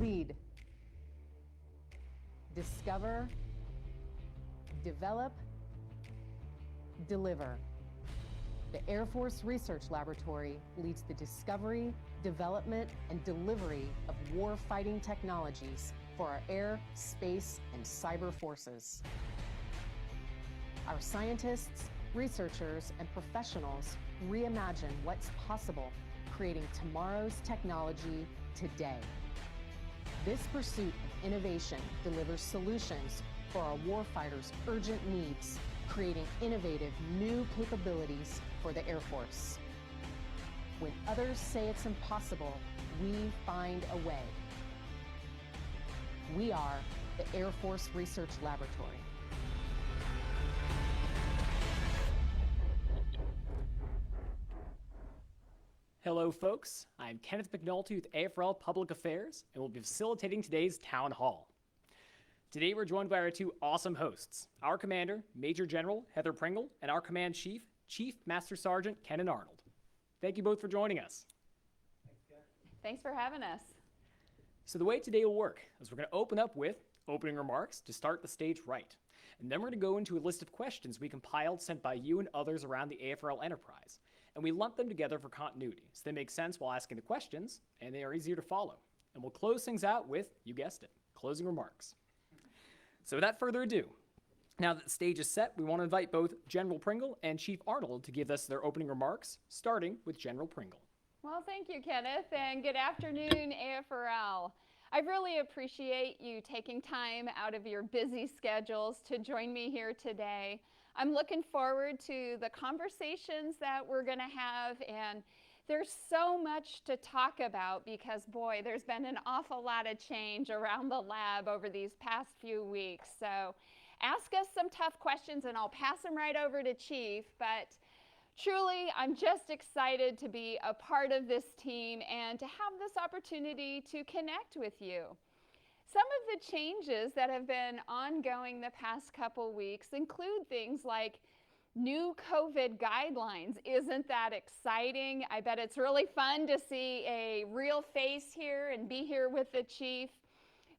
lead, discover, develop, deliver. The Air Force Research Laboratory leads the discovery, development, and delivery of war-fighting technologies for our air, space, and cyber forces. Our scientists, researchers, and professionals reimagine what's possible, creating tomorrow's technology today. This pursuit of innovation delivers solutions for our warfighters' urgent needs, creating innovative new capabilities for the Air Force. When others say it's impossible, we find a way. We are the Air Force Research Laboratory. Hello folks, I'm Kenneth McNulty with AFRL Public Affairs and will be facilitating today's Town Hall. Today we're joined by our two awesome hosts, our Commander, Major General Heather Pringle, and our Command Chief, Chief Master Sergeant Kennon Arnold. Thank you both for joining us. Thanks for having us. So the way today will work is we're going to open up with opening remarks to start the stage right. And then we're going to go into a list of questions we compiled sent by you and others around the AFRL enterprise. And we lump them together for continuity, so they make sense while asking the questions, and they are easier to follow. And we'll close things out with, you guessed it, closing remarks. So without further ado, now that the stage is set, we want to invite both General Pringle and Chief Arnold to give us their opening remarks, starting with General Pringle. Well, thank you, Kenneth, and good afternoon, AFRL. I really appreciate you taking time out of your busy schedules to join me here today. I'm looking forward to the conversations that we're going to have, and there's so much to talk about because, boy, there's been an awful lot of change around the lab over these past few weeks. So ask us some tough questions, and I'll pass them right over to Chief. But truly, I'm just excited to be a part of this team and to have this opportunity to connect with you. Some of the changes that have been ongoing the past couple weeks include things like new COVID guidelines. Isn't that exciting? I bet it's really fun to see a real face here and be here with the Chief.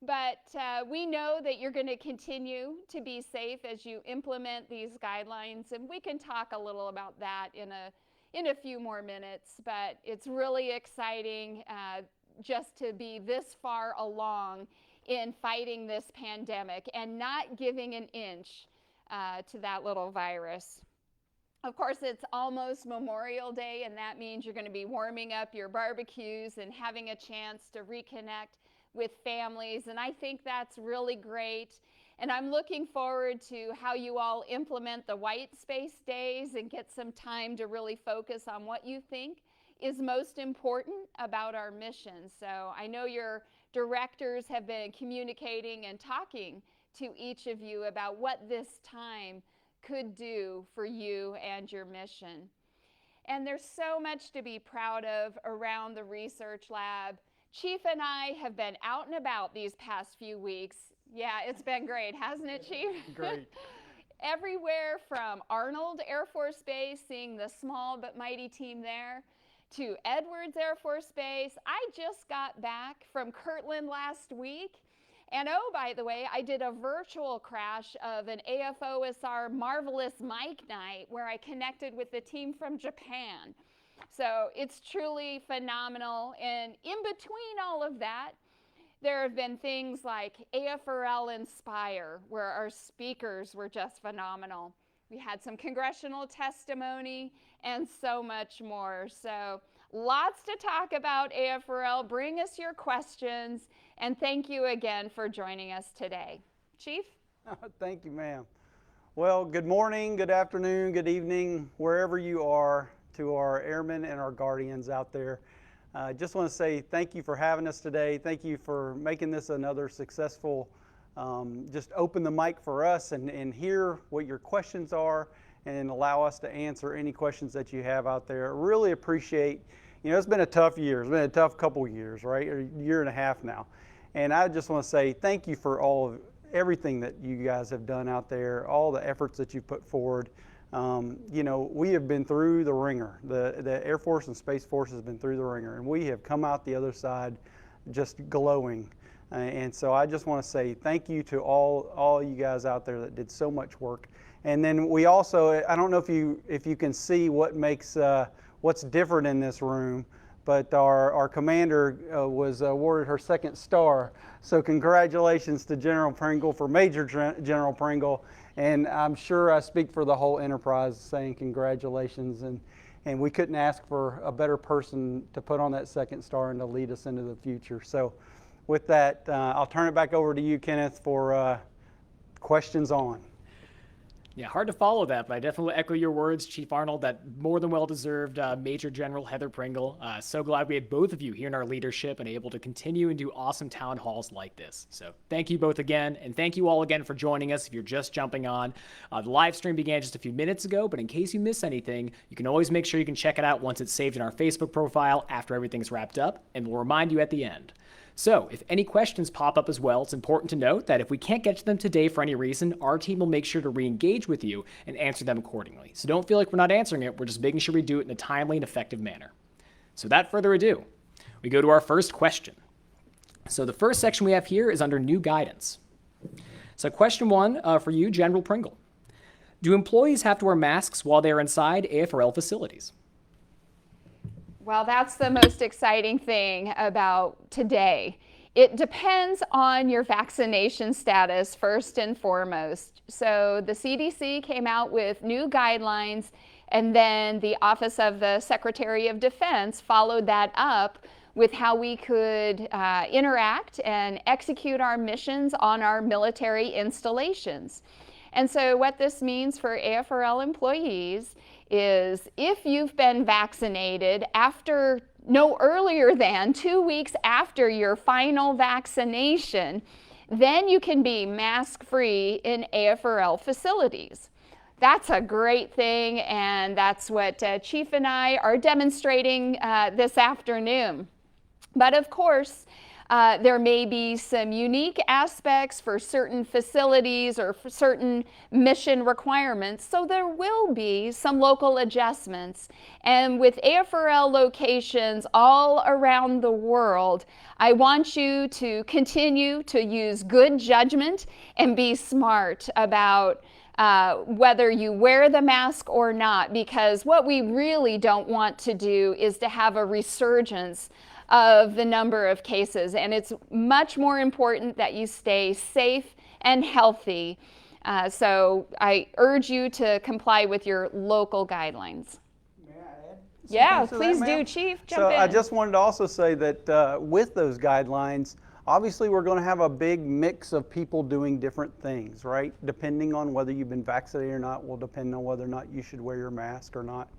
But we know that you're going to continue to be safe as you implement these guidelines, and we can talk a little about that in a few more minutes. But it's really exciting just to be this far along in fighting this pandemic and not giving an inch to that little virus. Of course, it's almost Memorial Day, and that means you're going to be warming up your barbecues and having a chance to reconnect with families, and I think that's really great. And I'm looking forward to how you all implement the white space days and get some time to really focus on what you think is most important about our mission. So I know your directors have been communicating and talking to each of you about what this time could do for you and your mission. And there's so much to be proud of around the research lab. Chief and I have been out and about these past few weeks. Yeah, it's been great, hasn't it, Chief? Great. Everywhere from Arnold Air Force Base, seeing the small but mighty team there, to Edwards Air Force Base. I just got back from Kirtland last week. And oh, by the way, I did a virtual crash of an AFOSR Marvelous Mike Night where I connected with the team from Japan. So it's truly phenomenal. And in between all of that, there have been things like AFRL Inspire, where our speakers were just phenomenal. We had some congressional testimony and so much more. So lots to talk about, AFRL. Bring us your questions, and thank you again for joining us today. Chief? Thank you, ma'am. Well, good morning, good afternoon, good evening, wherever you are, to our airmen and our guardians out there. I just want to say thank you for having us today. Thank you for making this another successful just open the mic for us and hear what your questions are and allow us to answer any questions that you have out there. Really appreciate, it's been a tough year. It's been a tough couple years, right? Or a year and a half now. And I just want to say thank you for everything that you guys have done out there, all the efforts that you've put forward. We have been through the ringer. The Air Force and Space Force has been through the ringer, and we have come out the other side just glowing. And so I just want to say thank you to all you guys out there that did so much work. And then we also, I don't know if you can see what makes what's different in this room, but our commander was awarded her 2nd star. So congratulations to General Pringle for Major General Pringle. And I'm sure I speak for the whole enterprise saying congratulations. And we couldn't ask for a better person to put on that 2nd star and to lead us into the future. So with that, I'll turn it back over to you, Kenneth, for questions on. Yeah, hard to follow that, but I definitely echo your words, Chief Arnold, that more than well-deserved Major General Heather Pringle. So glad we had both of you here in our leadership and able to continue and do awesome town halls like this. So thank you both again, and thank you all again for joining us if you're just jumping on. The live stream began just a few minutes ago, but in case you miss anything, you can always make sure you can check it out once it's saved in our Facebook profile after everything's wrapped up, and we'll remind you at the end. So if any questions pop up as well, it's important to note that if we can't get to them today for any reason, our team will make sure to re-engage with you and answer them accordingly. So don't feel like we're not answering it, we're just making sure we do it in a timely and effective manner. So without further ado, we go to our first question. So the first section we have here is under new guidance. So question 1 for you, General Pringle. Do employees have to wear masks while they're inside AFRL facilities? Well, that's the most exciting thing about today. It depends on your vaccination status first and foremost. So the CDC came out with new guidelines, and then the Office of the Secretary of Defense followed that up with how we could interact and execute our missions on our military installations. And so what this means for AFRL employees is if you've been vaccinated after no earlier than 2 weeks after your final vaccination, then you can be mask-free in AFRL facilities. That's a great thing, and that's what Chief and I are demonstrating this afternoon. But of course, there may be some unique aspects for certain facilities or for certain mission requirements, so there will be some local adjustments. And with AFRL locations all around the world, I want you to continue to use good judgment and be smart about whether you wear the mask or not, because what we really don't want to do is to have a resurgence of the number of cases, and it's much more important that you stay safe and healthy. So I urge you to comply with your local guidelines. May I add? Yeah, to please that, do, ma'am? Chief. So Jump in. I just wanted to also say that with those guidelines, obviously we're going to have a big mix of people doing different things, right? Depending on whether you've been vaccinated or not will depend on whether or not you should wear your mask or not.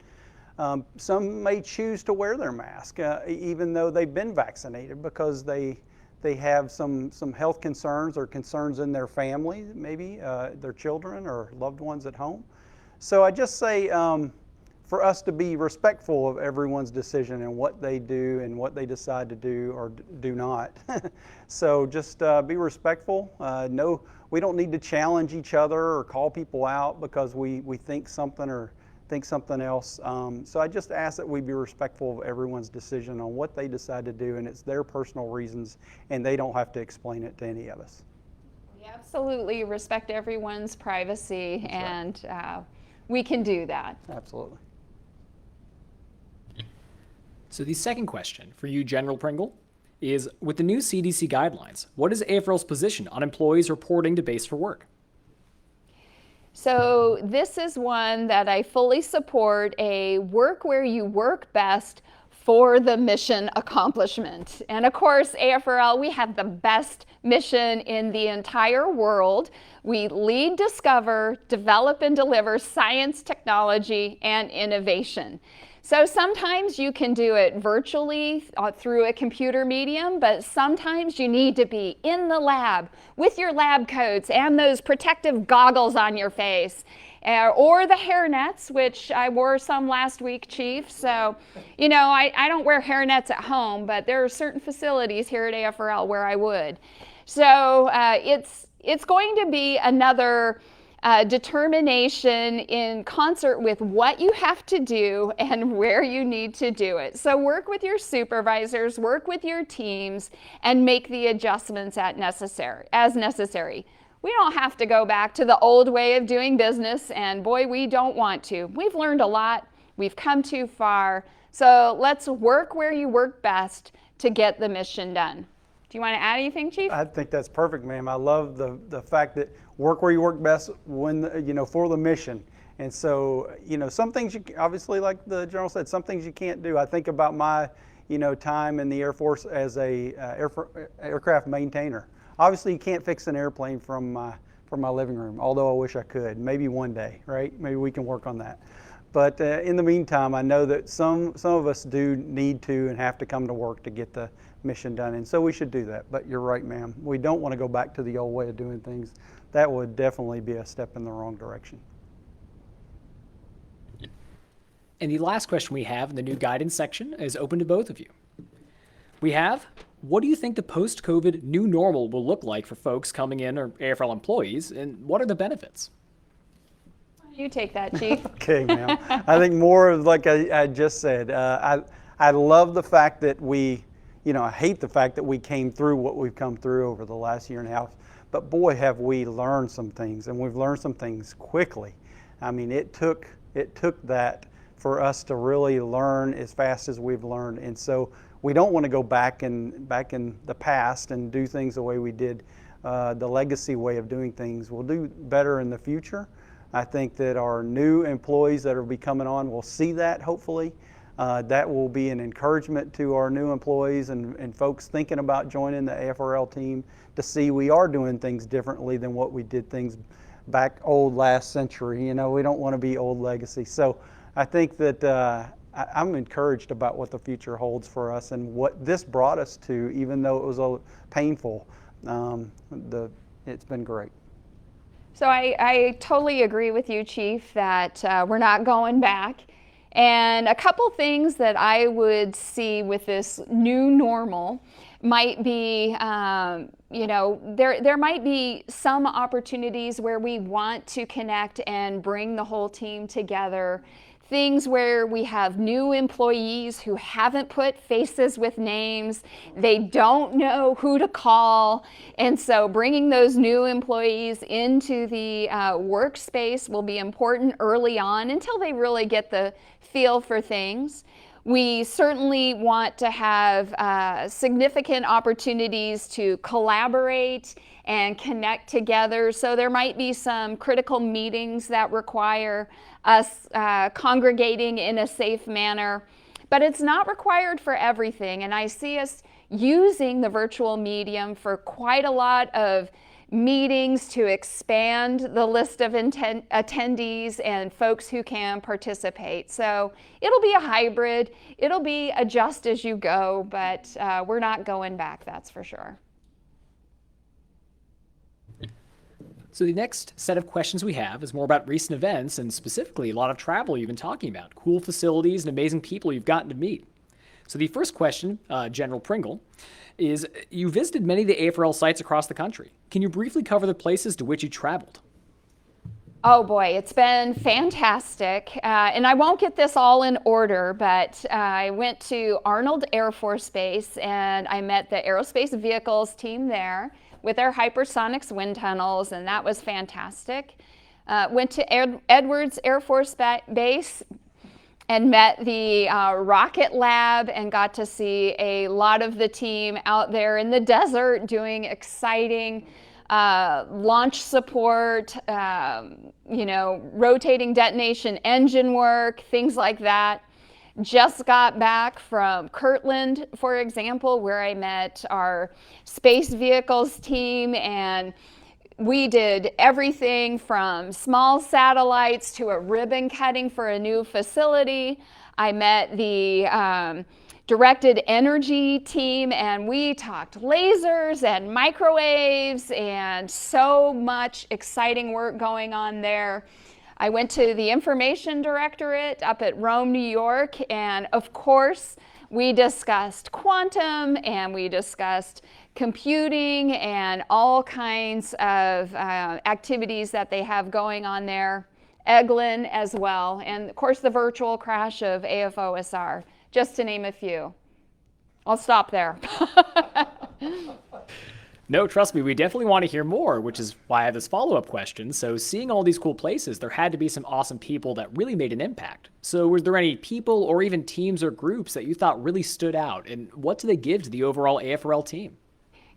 Some may choose to wear their mask even though they've been vaccinated because they have some health concerns or concerns in their family, maybe their children or loved ones at home. So I just say for us to be respectful of everyone's decision and what they do and what they decide to do or do not. So just be respectful. No, we don't need to challenge each other or call people out because we think something or think something else. So I just ask that we be respectful of everyone's decision on what they decide to do, and it's their personal reasons, and they don't have to explain it to any of us. We absolutely respect everyone's privacy. That's and we can do that. Absolutely. So the second question for you, General Pringle, is with the new CDC guidelines, what is AFRL's position on employees reporting to base for work? So this is one that I fully support, a work where you work best for the mission accomplishment. And of course, AFRL, we have the best mission in the entire world. We lead, discover, develop, and deliver science, technology, and innovation. So sometimes you can do it virtually through a computer medium, but sometimes you need to be in the lab with your lab coats and those protective goggles on your face, or the hairnets, which I wore some last week, Chief. So, you know, I don't wear hairnets at home, but there are certain facilities here at AFRL where I would. So it's going to be another determination in concert with what you have to do and where you need to do it. So work with your supervisors, work with your teams, and make the adjustments as necessary. We don't have to go back to the old way of doing business, and boy, we don't want to. We've learned a lot, we've come too far, so let's work where you work best to get the mission done. Do you want to add anything, Chief? I think that's perfect, ma'am. I love the fact that work where you work best when, for the mission. And so, some things you, obviously, like the General said, some things you can't do. I think about my, time in the Air Force as a aircraft maintainer. Obviously, you can't fix an airplane from my living room, although I wish I could. Maybe one day, right? Maybe we can work on that. But in the meantime, I know that some of us do need to and have to come to work to get the mission done, and so we should do that. But you're right, ma'am. We don't want to go back to the old way of doing things. That would definitely be a step in the wrong direction. And the last question we have in the new guidance section is open to both of you. We have, what do you think the post-COVID new normal will look like for folks coming in or AFRL employees, and what are the benefits? You take that, Chief. Okay, ma'am. I think more of like I just said, I love the fact that we, I hate the fact that we came through what we've come through over the last year and a half, but boy, have we learned some things, and we've learned some things quickly. I mean, it took that for us to really learn as fast as we've learned, and so we don't want to go back in the past and do things the way we did, the legacy way of doing things. We'll do better in the future. I think that our new employees that will be coming on will see that, hopefully. That will be an encouragement to our new employees and folks thinking about joining the AFRL team to see we are doing things differently than what we did things back old last century. We don't want to be old legacy. So I think that I'm encouraged about what the future holds for us and what this brought us to, even though it was painful. It's been great. So I totally agree with you, Chief, that we're not going back. And a couple things that I would see with this new normal might be, there might be some opportunities where we want to connect and bring the whole team together. Things where we have new employees who haven't put faces with names, they don't know who to call, and so bringing those new employees into the workspace will be important early on until they really get the feel for things. We certainly want to have significant opportunities to collaborate and connect together, so there might be some critical meetings that require us congregating in a safe manner, but it's not required for everything. And I see us using the virtual medium for quite a lot of meetings to expand the list of attendees and folks who can participate. So it'll be a hybrid, it'll be adjust as you go, but we're not going back, that's for sure. So the next set of questions we have is more about recent events and specifically a lot of travel you've been talking about, cool facilities and amazing people you've gotten to meet. So the first question, General Pringle, is you visited many of the AFRL sites across the country. Can you briefly cover the places to which you traveled? Oh boy, it's been fantastic. And I won't get this all in order, but I went to Arnold Air Force Base and I met the aerospace vehicles team there with their hypersonics wind tunnels, and that was fantastic. Went to Edwards Air Force Base and met the rocket lab and got to see a lot of the team out there in the desert doing exciting launch support, rotating detonation engine work, things like that. Just got back from Kirtland, for example, where I met our space vehicles team, and we did everything from small satellites to a ribbon cutting for a new facility. I met the directed energy team, and we talked lasers and microwaves and so much exciting work going on there. I went to the Information Directorate up at Rome, New York, and of course, we discussed quantum and we discussed computing and all kinds of activities that they have going on there. Eglin as well, and of course the virtual crash of AFOSR, just to name a few. I'll stop there. No, trust me, we definitely want to hear more, which is why I have this follow-up question. So seeing all these cool places, there had to be some awesome people that really made an impact. So was there any people or even teams or groups that you thought really stood out, and what do they give to the overall AFRL team?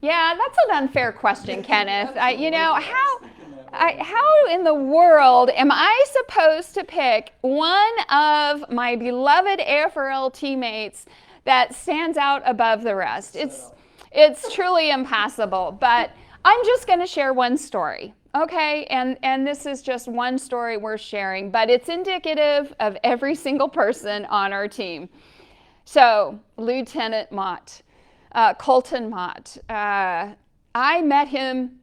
Yeah, that's an unfair question, Kenneth. You know, how in the world am I supposed to pick one of my beloved AFRL teammates that stands out above the rest? It's truly impossible, but I'm just going to share one story, okay? And this is just one story worth sharing, but it's indicative of every single person on our team. So, Lieutenant Mott, Colton Mott, I met him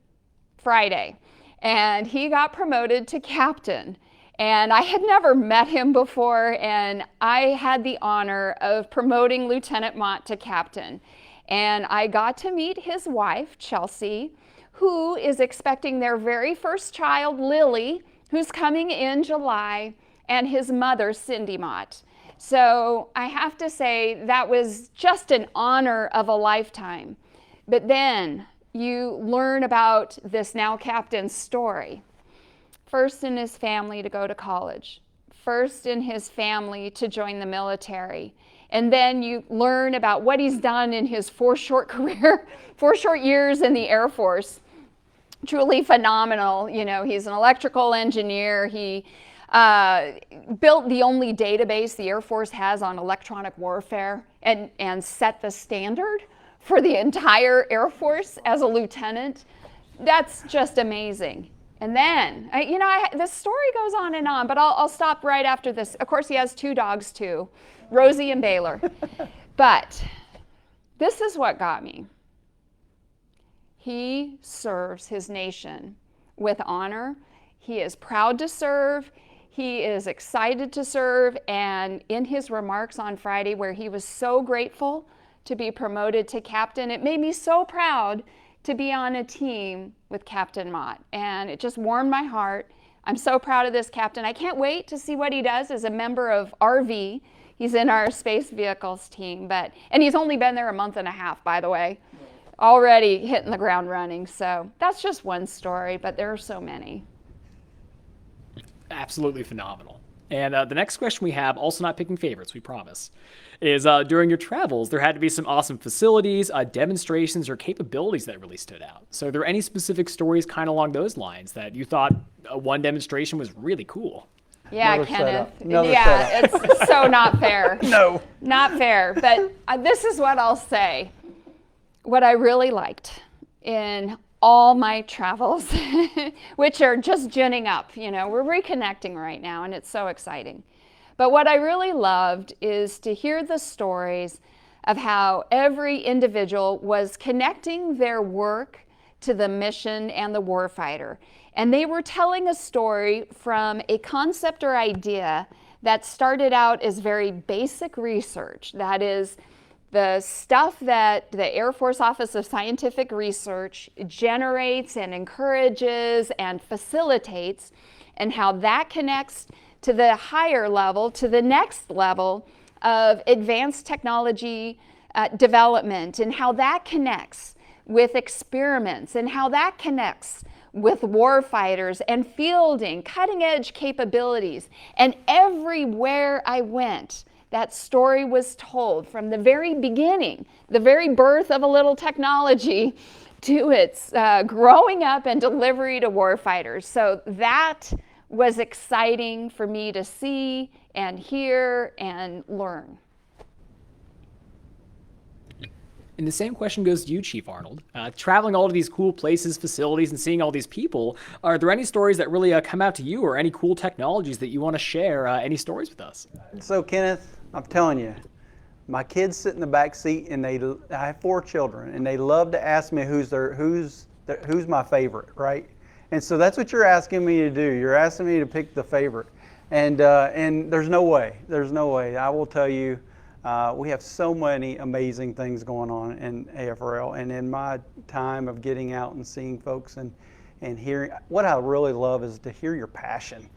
Friday, and he got promoted to captain. And I had never met him before, and I had the honor of promoting Lieutenant Mott to captain. And I got to meet his wife, Chelsea, who is expecting their very first child, Lily, who's coming in July, and his mother, Cindy Mott. So I have to say that was just an honor of a lifetime. But then you learn about this now captain's story. First in his family to go to college. First in his family to join the military. And then you learn about what he's done in his 4 short years in the Air Force. Truly phenomenal. You know, he's an electrical engineer. He built the only database the Air Force has on electronic warfare and set the standard for the entire Air Force as a lieutenant. That's just amazing. And then, this story goes on and on, but I'll stop right after this. Of course, he has 2 dogs too, Rosie and Baylor. But this is what got me. He serves his nation with honor. He is proud to serve. He is excited to serve. And in his remarks on Friday, where he was so grateful to be promoted to captain, it made me so proud to be on a team with Captain Mott. And it just warmed my heart. I'm so proud of this captain. I can't wait to see what he does as a member of RV. He's in our space vehicles team, and he's only been there a month and a half, by the way. Already hitting the ground running. So that's just one story, but there are so many. Absolutely phenomenal. And the next question we have, also not picking favorites, we promise, is during your travels, there had to be some awesome facilities, demonstrations, or capabilities that really stood out. So are there any specific stories kind of along those lines that you thought one demonstration was really cool? Yeah, Another Kenneth. setup. It's so not fair. No. Not fair. But this is what I'll say. What I really liked in all my travels, which are just ginning up, we're reconnecting right now, and it's so exciting. But what I really loved is to hear the stories of how every individual was connecting their work to the mission and the warfighter. And they were telling a story from a concept or idea that started out as very basic research. That is, the stuff that the Air Force Office of Scientific Research generates and encourages and facilitates, and how that connects to the higher level, to the next level of advanced technology development, and how that connects with experiments, and how that connects with warfighters and fielding, cutting-edge capabilities. And everywhere I went, that story was told from the very beginning, the very birth of a little technology, to its growing up and delivery to warfighters. So that was exciting for me to see and hear and learn. And the same question goes to you, Chief Arnold. Traveling all of these cool places, facilities, and seeing all these people, are there any stories that really come out to you, or any cool technologies that you want to share? Any stories with us? So Kenneth, I'm telling you, my kids sit in the back seat, and I have 4 children, and they love to ask me who's my favorite, right? And so that's what you're asking me to do. You're asking me to pick the favorite, and there's no way. I will tell you, We have so many amazing things going on in AFRL, and in my time of getting out and seeing folks and hearing, what I really love is to hear your passion.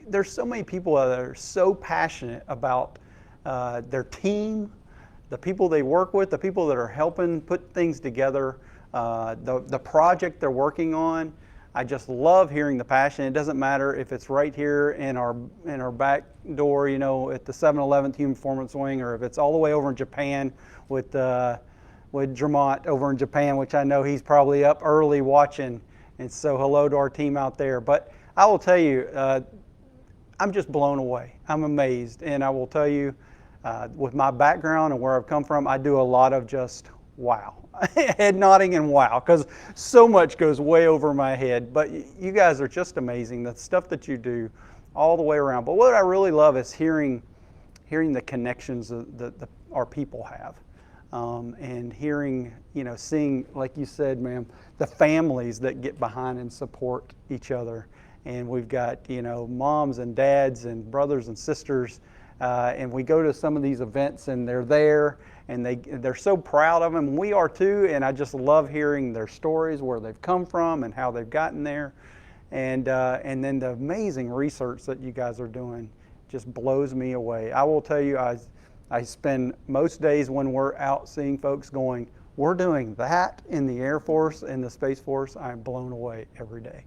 There's so many people that are so passionate about their team, the people they work with, the people that are helping put things together, the project they're working on. I just love hearing the passion. It doesn't matter if it's right here in our back door, you know, at the 711th Human Performance Wing, or if it's all the way over in Japan with Dramont over in Japan, which I know he's probably up early watching. And so hello to our team out there. But I will tell you, I'm just blown away. I'm amazed. And I will tell you, with my background and where I've come from, I do a lot of just wow. Head nodding and wow, because so much goes way over my head. But you guys are just amazing, the stuff that you do all the way around. But what I really love is hearing the connections that our people have. And hearing, you know, seeing, like you said, ma'am, the families that get behind and support each other. And we've got, you know, moms and dads and brothers and sisters, and we go to some of these events and they're there and they're so proud of them. We are too, and I just love hearing their stories, where they've come from and how they've gotten there. And then the amazing research that you guys are doing just blows me away. I will tell you, I spend most days when we're out seeing folks going, we're doing that in the Air Force and the Space Force. I'm blown away every day.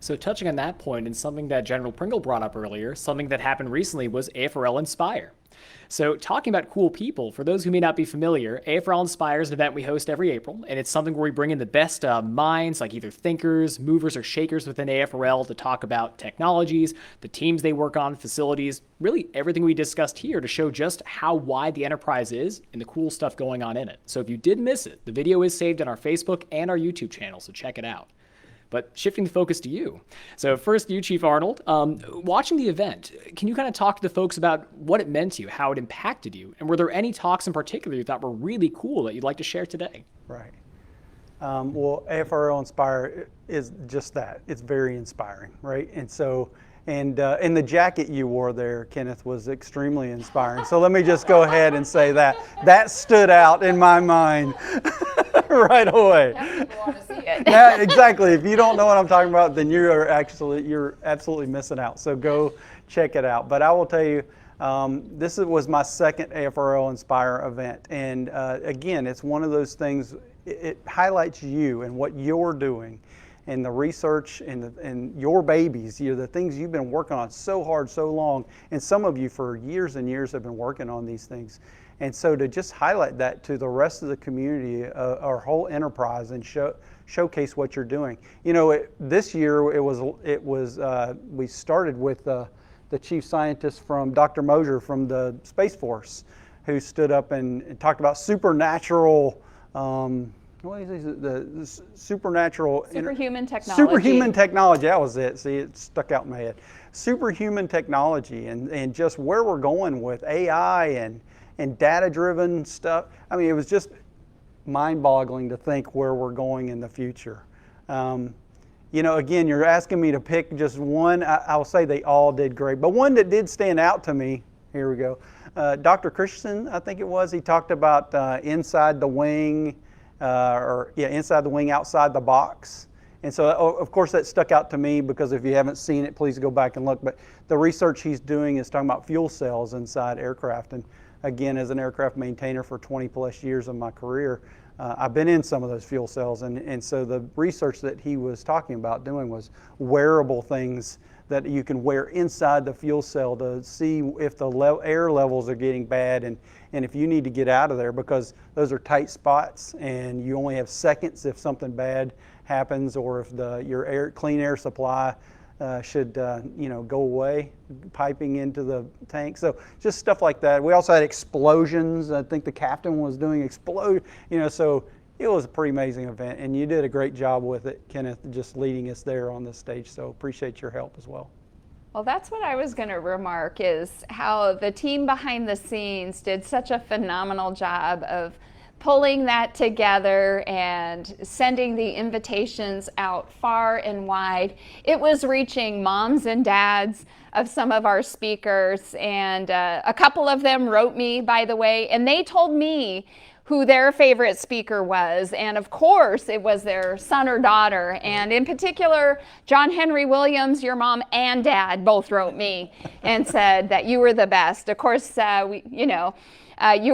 So touching on that point, and something that General Pringle brought up earlier, something that happened recently was AFRL Inspire. So talking about cool people, for those who may not be familiar, AFRL Inspire is an event we host every April, and it's something where we bring in the best minds, like either thinkers, movers, or shakers within AFRL to talk about technologies, the teams they work on, facilities, really everything we discussed here to show just how wide the enterprise is and the cool stuff going on in it. So if you did miss it, the video is saved on our Facebook and our YouTube channel, so check it out. But shifting the focus to you. So first, you, Chief Arnold, watching the event, can you kind of talk to the folks about what it meant to you, how it impacted you, and were there any talks in particular you thought were really cool that you'd like to share today? Right. Well, AFRL Inspire is just that. It's very inspiring, right? And so, and the jacket you wore there, Kenneth, was extremely inspiring. So let me just go ahead and say that stood out in my mind right away. Now people want to see it. Yeah, exactly. If you don't know what I'm talking about, then you're absolutely missing out. So go check it out. But I will tell you, this was my second AFRL Inspire event, and again, it's one of those things. It highlights you and what you're doing, and the research and your babies. You know, the things you've been working on so hard, so long, and some of you for years and years have been working on these things. And so to just highlight that to the rest of the community, our whole enterprise, and showcase what you're doing. You know, this year we started with the chief scientist from Dr. Maj from the Space Force, who stood up and talked about supernatural. What is it? The supernatural. Superhuman technology. Superhuman technology. That was it. See, it stuck out in my head. Superhuman technology, and just where we're going with AI and data-driven stuff. I mean, it was just mind-boggling to think where we're going in the future. You know, again, you're asking me to pick just one. I'll say they all did great, but one that did stand out to me, here we go. Dr. Christensen, I think it was, he talked about inside the wing, inside the wing, outside the box. And so, of course, that stuck out to me because if you haven't seen it, please go back and look. But the research he's doing is talking about fuel cells inside aircraft. And again, as an aircraft maintainer for 20 plus years of my career, I've been in some of those fuel cells. And so the research that he was talking about doing was wearable things that you can wear inside the fuel cell to see if the air levels are getting bad and if you need to get out of there, because those are tight spots and you only have seconds if something bad happens, or if your clean air supply should go away, piping into the tank. So just stuff like that. We also had explosions. I think the captain was doing so it was a pretty amazing event, and you did a great job with it, Kenneth, just leading us there on this stage. So appreciate your help as well. Well, that's what I was going to remark, is how the team behind the scenes did such a phenomenal job of pulling that together and sending the invitations out far and wide. It was reaching moms and dads of some of our speakers, and a couple of them wrote me, by the way, and they told me who their favorite speaker was, and of course it was their son or daughter, and in particular John Henry Williams, your mom and dad both wrote me and said that you were the best. Of course, you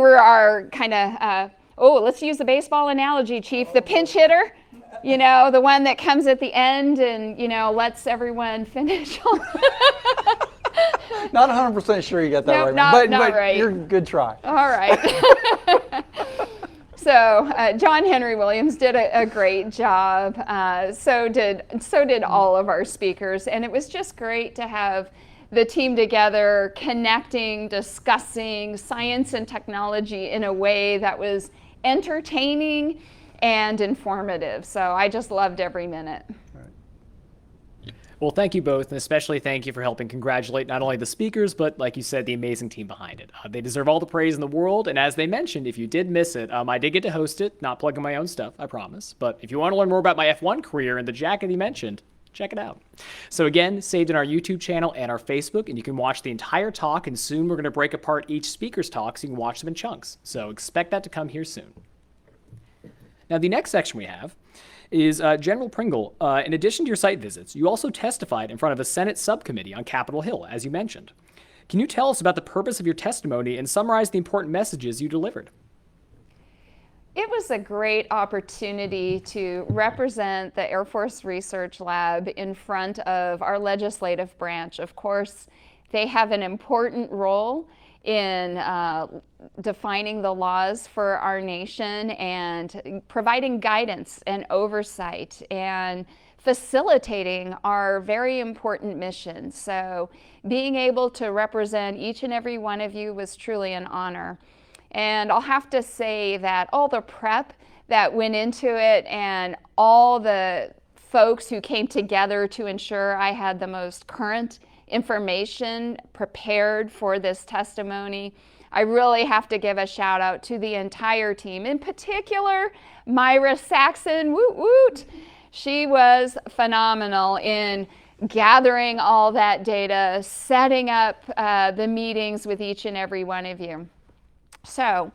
were our kind of let's use the baseball analogy, Chief, the pinch hitter, the one that comes at the end and lets everyone finish. Not 100% sure you got that right, not but right. You're a good try. All right. So John Henry Williams did a great job. So did all of our speakers, and it was just great to have the team together, connecting, discussing science and technology in a way that was entertaining and informative. So I just loved every minute. Well, thank you both, and especially thank you for helping congratulate not only the speakers, but like you said, the amazing team behind it. They deserve all the praise in the world, and as they mentioned, if you did miss it, I did get to host it, not plugging my own stuff, I promise. But if you want to learn more about my F1 career and the jacket he mentioned, check it out. So again, saved in our YouTube channel and our Facebook, and you can watch the entire talk, and soon we're going to break apart each speaker's talk so you can watch them in chunks. So expect that to come here soon. Now, the next section we have is General Pringle. In addition to your site visits, you also testified in front of a Senate subcommittee on Capitol Hill, as you mentioned. Can you tell us about the purpose of your testimony and summarize the important messages you delivered? It was a great opportunity to represent the Air Force Research Lab in front of our legislative branch. Of course, they have an important role in defining the laws for our nation and providing guidance and oversight and facilitating our very important mission. So being able to represent each and every one of you was truly an honor. And I'll have to say that all the prep that went into it and all the folks who came together to ensure I had the most current information prepared for this testimony, I really have to give a shout out to the entire team. In particular, Myra Saxon, woot woot. She was phenomenal in gathering all that data, setting up the meetings with each and every one of you. So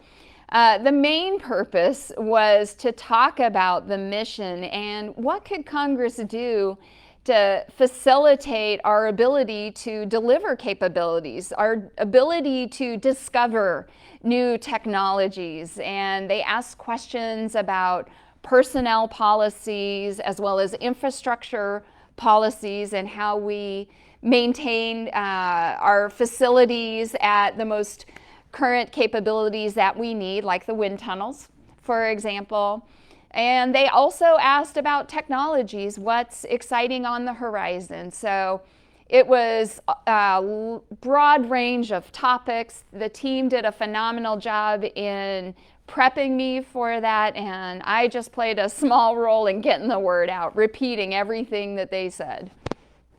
the main purpose was to talk about the mission and what could Congress do to facilitate our ability to deliver capabilities, our ability to discover new technologies. And they asked questions about personnel policies as well as infrastructure policies and how we maintain our facilities at the most current capabilities that we need, like the wind tunnels, for example. And they also asked about technologies, what's exciting on the horizon. So it was a broad range of topics. The team did a phenomenal job in prepping me for that, and I just played a small role in getting the word out, repeating everything that they said.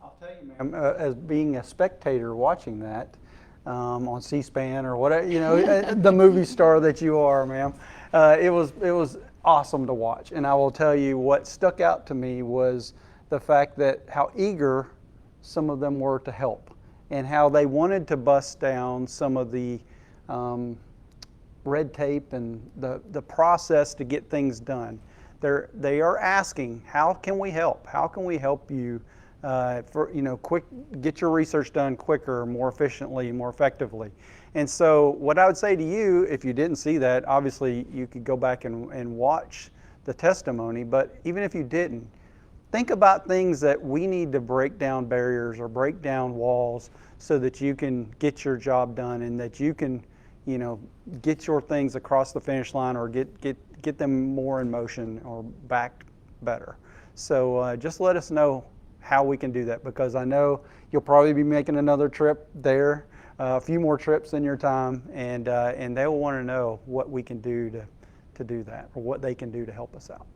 I'll tell you, ma'am, as being a spectator watching that on C-SPAN or whatever, the movie star that you are, ma'am, it was awesome to watch. And I will tell you what stuck out to me was the fact that how eager some of them were to help and how they wanted to bust down some of the red tape and the process to get things done. They are asking, how can we help? How can we help you get your research done quicker, more efficiently, more effectively? And so what I would say to you, if you didn't see that, obviously you could go back and watch the testimony, but even if you didn't, think about things that we need to break down barriers or break down walls so that you can get your job done and that you can, get your things across the finish line or get them more in motion or back better. So just let us know how we can do that, because I know you'll probably be making another trip there, a few more trips in your time, and they'll want to know what we can do to do that, or what they can do to help us out.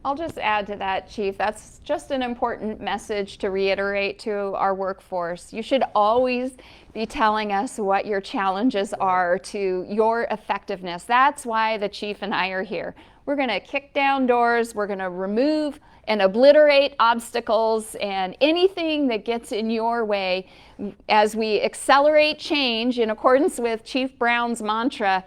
I'll just add to that, Chief. That's just an important message to reiterate to our workforce. You should always be telling us what your challenges are to your effectiveness. That's why the Chief and I are here. We're going to kick down doors. We're going to remove and obliterate obstacles and anything that gets in your way as we accelerate change in accordance with Chief Brown's mantra.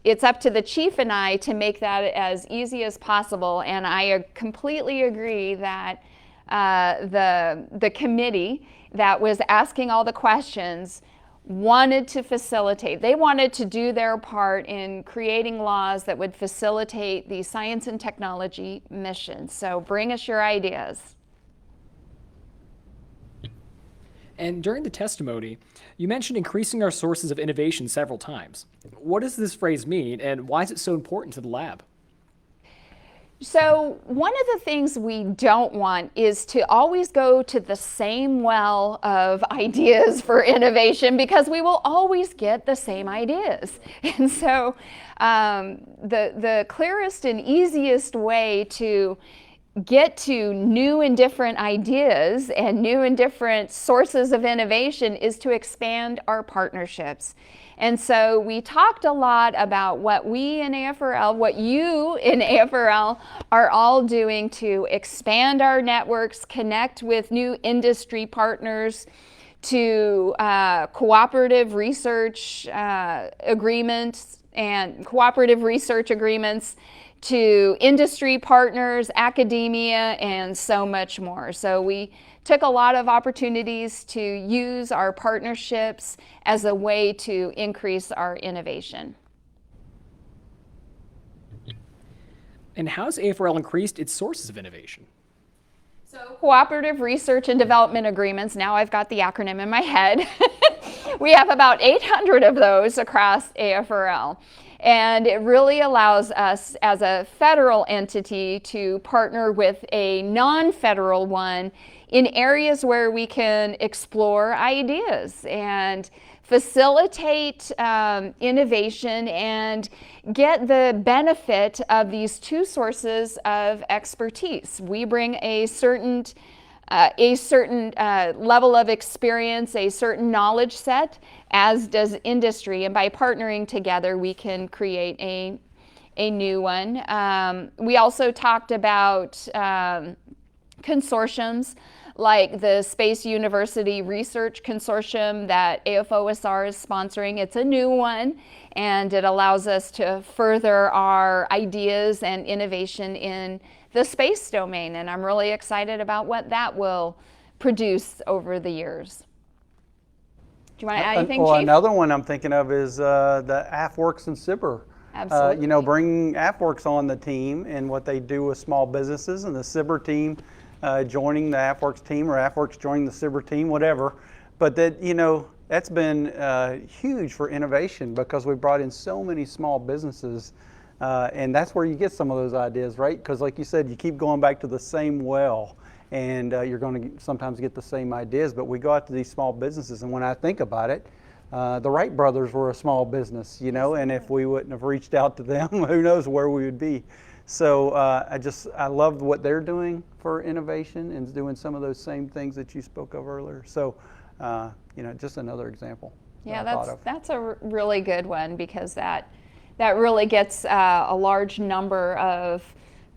It's up to the Chief and I to make that as easy as possible, and I completely agree that the committee that was asking all the questions wanted to facilitate. They wanted to do their part in creating laws that would facilitate the science and technology mission. So bring us your ideas. And during the testimony, you mentioned increasing our sources of innovation several times. What does this phrase mean, and why is it so important to the lab? So one of the things we don't want is to always go to the same well of ideas for innovation, because we will always get the same ideas. And so the clearest and easiest way to get to new and different ideas and new and different sources of innovation is to expand our partnerships. And so we talked a lot about what we in AFRL, what you in AFRL are all doing to expand our networks, connect with new industry partners, to cooperative research agreements and cooperative research agreements, to industry partners, academia, and so much more. So we took a lot of opportunities to use our partnerships as a way to increase our innovation. And how has AFRL increased its sources of innovation? So cooperative research and development agreements, now I've got the acronym in my head. We have about 800 of those across AFRL. And it really allows us as a federal entity to partner with a non-federal one in areas where we can explore ideas and facilitate innovation and get the benefit of these two sources of expertise. We bring a certain level of experience, a certain knowledge set, as does industry, and by partnering together we can create a new one. We also talked about consortiums like the Space University Research Consortium that AFOSR is sponsoring. It's a new one, and it allows us to further our ideas and innovation in the space domain, and I'm really excited about what that will produce over the years. Do you want to add anything, well, Chief? Another one I'm thinking of is the AFWorks and CIBR. Absolutely. You know, bringing AFWorks on the team and what they do with small businesses, and the CIBR team joining the AFWorks team, or AFWorks joining the CIBR team, whatever. But that, you know, that's been huge for innovation, because we brought in so many small businesses, and that's where you get some of those ideas, right? Because like you said, you keep going back to the same well, and you're going to sometimes get the same ideas. But we go out to these small businesses, and when I think about it, the Wright brothers were a small business, you know, and if we wouldn't have reached out to them, who knows where we would be. So I love what they're doing for innovation and doing some of those same things that you spoke of earlier. So, you know, just another example. Yeah, that's a really good one, because that really gets a large number of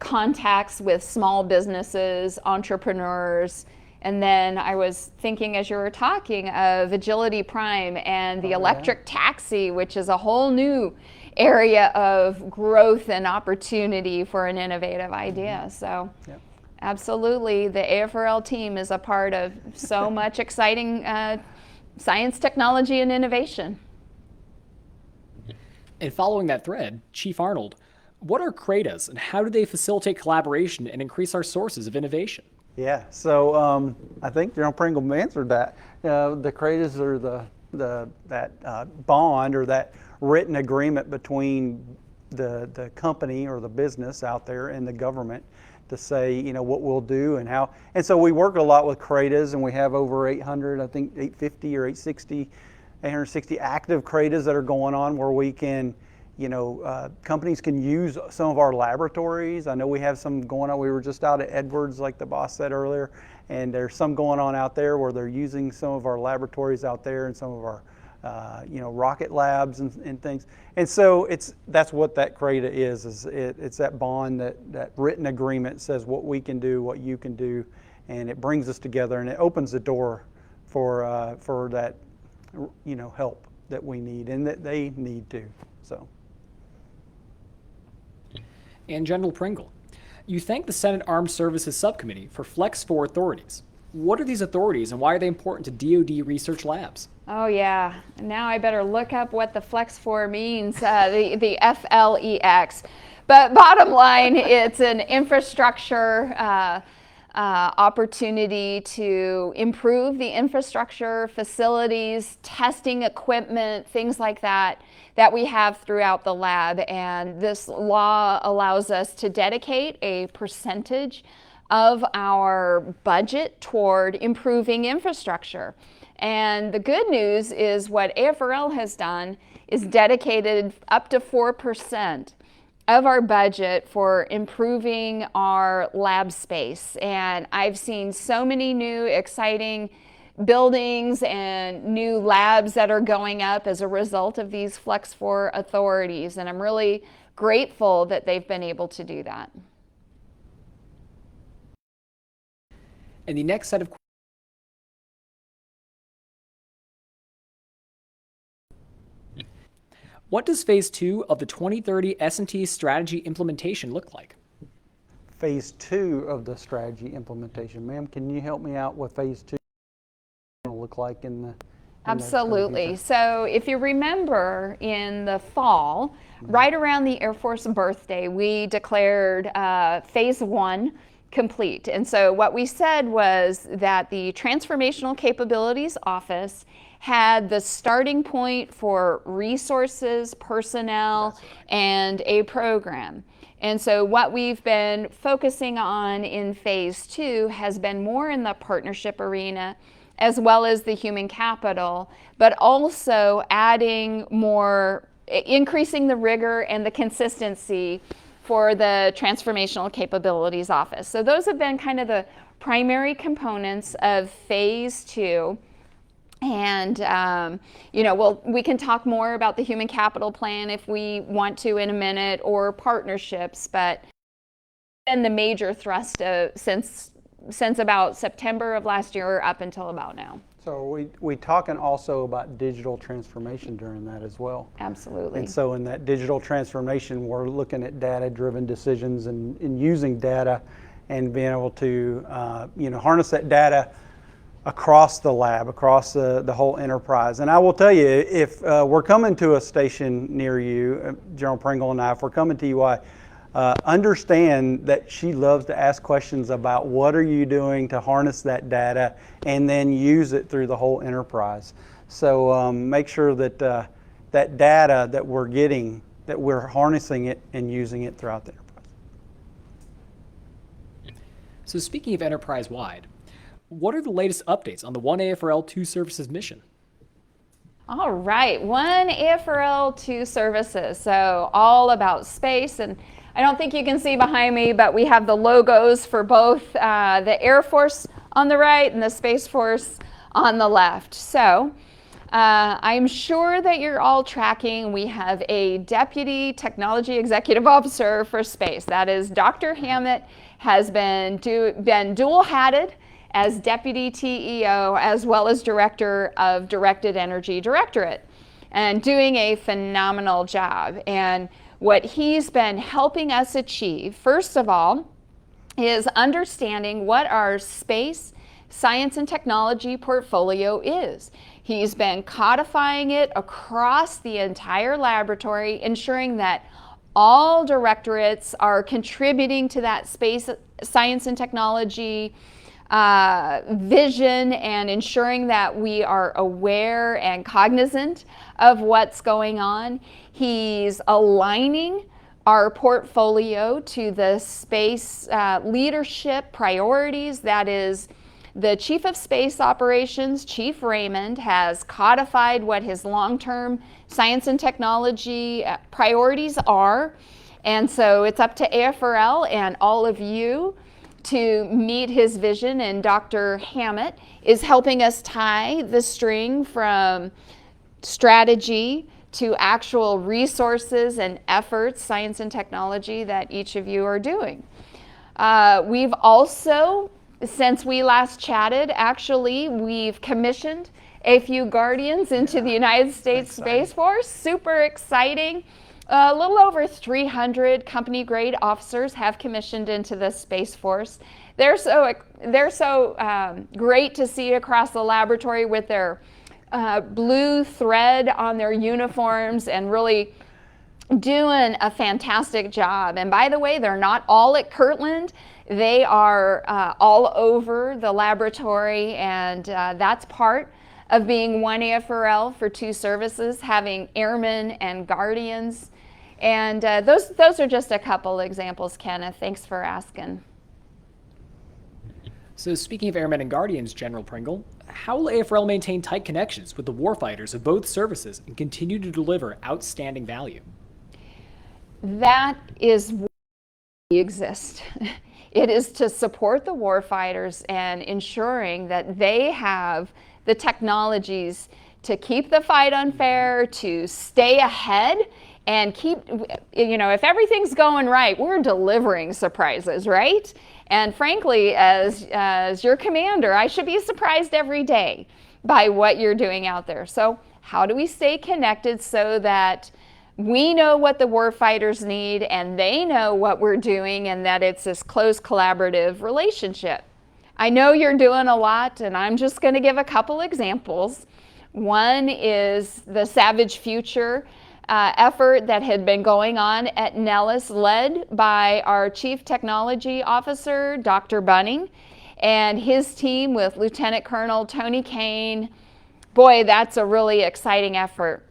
contacts with small businesses, entrepreneurs. And then I was thinking, as you were talking, of Agility Prime and the electric taxi, which is a whole new area of growth and opportunity for an innovative idea. So absolutely, the AFRL team is a part of so much exciting science, technology, and innovation. And following that thread, Chief Arnold, what are CRADAs, and how do they facilitate collaboration and increase our sources of innovation? Yeah, so I think General Pringle answered that. The CRADAs are that bond, or that written agreement between the company or the business out there and the government to say, you know, what we'll do and how. And so we work a lot with CRADAs, and we have over 800, I think 850 or 860 active CRADAs that are going on, where we can, companies can use some of our laboratories. I know we have some going on. We were just out at Edwards, like the boss said earlier, and there's some going on out there where they're using some of our laboratories out there and some of our rocket labs and things. And so that's what that CRADA is it's that bond, that written agreement says what we can do, what you can do, and it brings us together and it opens the door for that, help that we need and that they need to, so. And General Pringle, you thank the Senate Armed Services Subcommittee for Flex 4 authorities. What are these authorities and why are they important to DoD research labs? Oh yeah, now I better look up what the Flex 4 means, the FLEX. But bottom line, it's an infrastructure opportunity to improve the infrastructure, facilities, testing equipment, things like that we have throughout the lab. And this law allows us to dedicate a percentage of our budget toward improving infrastructure. And the good news is what AFRL has done is dedicated up to 4% of our budget for improving our lab space. And I've seen so many new exciting buildings and new labs that are going up as a result of these Flex 4 authorities. And I'm really grateful that they've been able to do that. And the next set of what does Phase 2 of the 2030 S&T strategy implementation look like? Phase 2 of the strategy implementation. Ma'am, can you help me out what Phase 2 will look like in the... Absolutely. So if you remember in the fall, right around the Air Force birthday, we declared Phase 1 complete. And so what we said was that the Transformational Capabilities Office had the starting point for resources, personnel, and a program. And so what we've been focusing on in Phase 2 has been more in the partnership arena, as well as the human capital, but also adding more, increasing the rigor and the consistency for the Transformational Capabilities Office. So those have been kind of the primary components of Phase 2. And, we can talk more about the human capital plan if we want to in a minute, or partnerships, but been the major thrust since about September of last year up until about now. So we talking also about digital transformation during that as well. Absolutely. And so in that digital transformation, we're looking at data-driven decisions and using data and being able to, harness that data across the lab, across the whole enterprise. And I will tell you, if we're coming to a station near you, General Pringle and I, if we're coming to UI, understand that she loves to ask questions about what are you doing to harness that data and then use it through the whole enterprise. So make sure that that data that we're getting, that we're harnessing it and using it throughout the enterprise. So speaking of enterprise-wide, what are the latest updates on the One AFRL 2 Services mission? All right, One AFRL 2 Services. So all about space, and I don't think you can see behind me, but we have the logos for both the Air Force on the right and the Space Force on the left. So I'm sure that you're all tracking. We have a Deputy Technology Executive Officer for Space. That is Dr. Hammett, has been dual-hatted as Deputy TEO as well as Director of Directed Energy Directorate, and doing a phenomenal job. And what he's been helping us achieve, first of all, is understanding what our space, science, and technology portfolio is. He's been codifying it across the entire laboratory, ensuring that all directorates are contributing to that space, science, and technology vision, and ensuring that we are aware and cognizant of what's going on. He's aligning our portfolio to the space leadership priorities. That is, the Chief of Space Operations, Chief Raymond, has codified what his long-term science and technology priorities are. And so it's up to AFRL and all of you to meet his vision, and Dr. Hammett is helping us tie the string from strategy to actual resources and efforts, science and technology, that each of you are doing. We've also, since we last chatted, actually, we've commissioned a few Guardians into the United States Space Force. Super exciting. A little over 300 company-grade officers have commissioned into the Space Force. They're so great to see across the laboratory with their blue thread on their uniforms and really doing a fantastic job. And by the way, they're not all at Kirtland. They are all over the laboratory, and that's part of being one AFRL for two services, having airmen and guardians. And those are just a couple examples, Kenneth. Thanks for asking. So speaking of airmen and guardians, General Pringle, how will AFRL maintain tight connections with the warfighters of both services and continue to deliver outstanding value? That is why we exist. It is to support the warfighters and ensuring that they have the technologies to keep the fight unfair, to stay ahead, and keep, if everything's going right, we're delivering surprises, right? And frankly, as your commander, I should be surprised every day by what you're doing out there. So how do we stay connected so that we know what the warfighters need and they know what we're doing, and that it's this close collaborative relationship? I know you're doing a lot, and I'm just going to give a couple examples. One is the Savage Future effort that had been going on at Nellis, led by our Chief Technology Officer, Dr. Bunning, and his team with Lieutenant Colonel Tony Kane. Boy, that's a really exciting effort.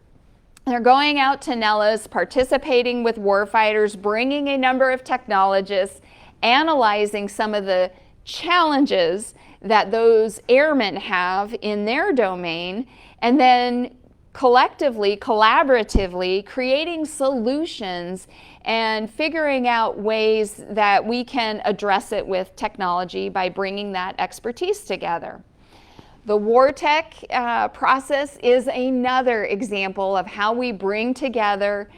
They're going out to Nellis, participating with warfighters, bringing a number of technologists, analyzing some of the challenges that those airmen have in their domain, and then collectively, collaboratively creating solutions and figuring out ways that we can address it with technology by bringing that expertise together. The WarTech process is another example of how we bring together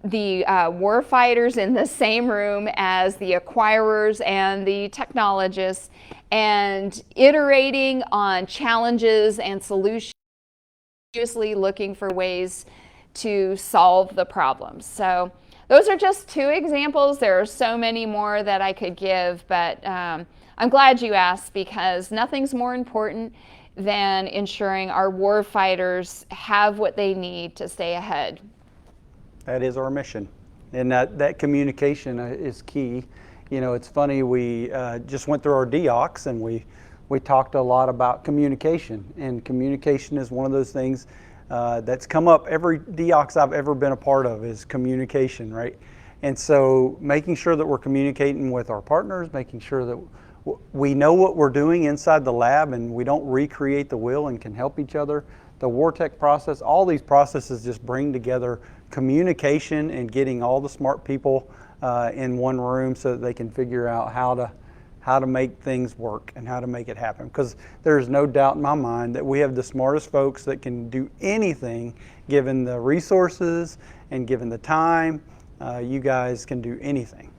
the warfighters in the same room as the acquirers and the technologists, and iterating on challenges and solutions, looking for ways to solve the problems. So those are just two examples. There are so many more that I could give, but I'm glad you asked, because nothing's more important than ensuring our warfighters have what they need to stay ahead. That is our mission, and that communication is key. You know, it's funny, we just went through our DOCs, and we talked a lot about communication, and communication is one of those things that's come up every DOCs I've ever been a part of, is communication, right? And so making sure that we're communicating with our partners, making sure that we know what we're doing inside the lab and we don't recreate the wheel and can help each other. The WarTech process, all these processes just bring together communication and getting all the smart people in one room so that they can figure out how to make things work and how to make it happen. Because there's no doubt in my mind that we have the smartest folks that can do anything given the resources and given the time. You guys can do anything.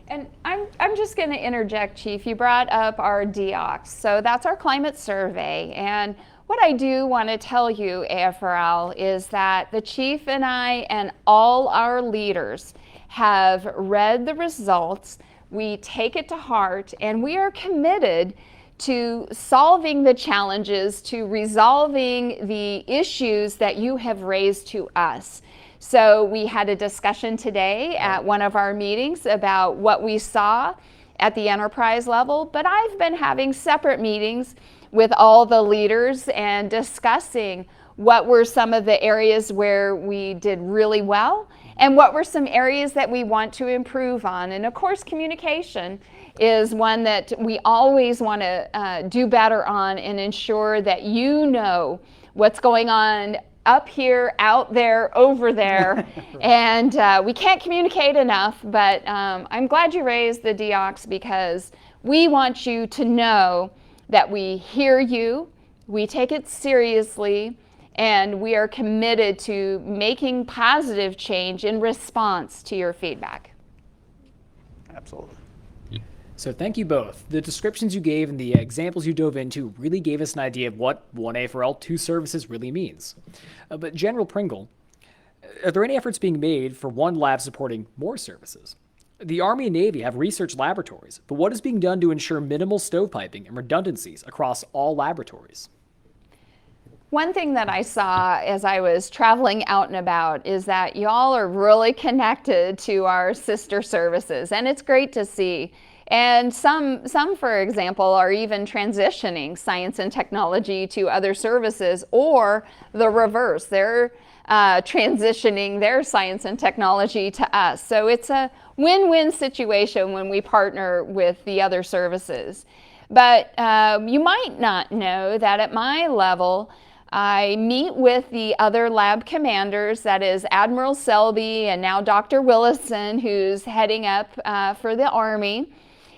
And I'm just going to interject, Chief. You brought up our DOCs. So that's our climate survey. And what I do want to tell you, AFRL, is that the Chief and I and all our leaders have read the results. We take it to heart, and we are committed to solving the challenges, to resolving the issues that you have raised to us. So we had a discussion today at one of our meetings about what we saw at the enterprise level, but I've been having separate meetings with all the leaders and discussing what were some of the areas where we did really well and what were some areas that we want to improve on. And of course, communication is one that we always want to do better on and ensure that you know what's going on up here, out there, over there, and we can't communicate enough, but I'm glad you raised the deox because we want you to know that we hear you, we take it seriously, and we are committed to making positive change in response to your feedback. Absolutely. So thank you both. The descriptions you gave and the examples you dove into really gave us an idea of what one AFRL, two services really means. But General Pringle, are there any efforts being made for one lab supporting more services? The Army and Navy have research laboratories, but what is being done to ensure minimal stovepiping and redundancies across all laboratories? One thing that I saw as I was traveling out and about is that y'all are really connected to our sister services, and it's great to see. And some, for example, are even transitioning science and technology to other services, or the reverse. They're transitioning their science and technology to us. So it's a win-win situation when we partner with the other services. But you might not know that at my level, I meet with the other lab commanders, that is Admiral Selby and now Dr. Willison, who's heading up for the Army.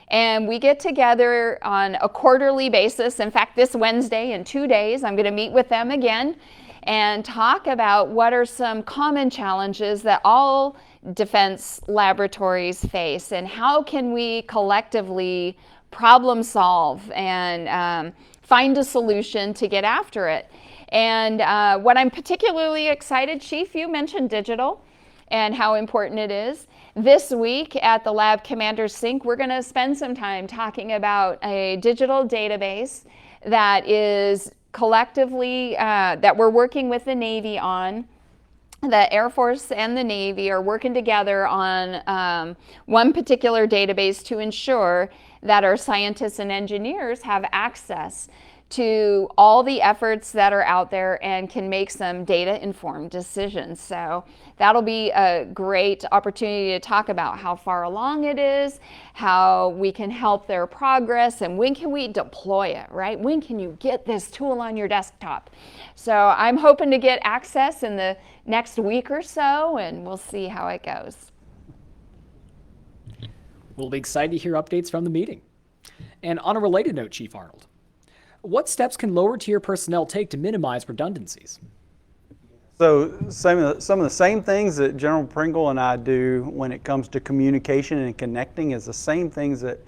And we get together on a quarterly basis. In fact, this Wednesday, in 2 days, I'm going to meet with them again and talk about what are some common challenges that all defense laboratories face and how can we collectively problem solve and find a solution to get after it. And what I'm particularly excited, Chief, you mentioned digital and how important it is. This week at the Lab Commander Sync, we're going to spend some time talking about a digital database that is collectively, that we're working with the Navy on. The Air Force and the Navy are working together on one particular database to ensure that our scientists and engineers have access to all the efforts that are out there and can make some data-informed decisions. So that'll be a great opportunity to talk about how far along it is, how we can help their progress, and when can we deploy it, right? When can you get this tool on your desktop? So I'm hoping to get access in the next week or so, and we'll see how it goes. We'll be excited to hear updates from the meeting. And on a related note, Chief Arnold, what steps can lower tier personnel take to minimize redundancies? So some of the same things that General Pringle and I do when it comes to communication and connecting is the same things that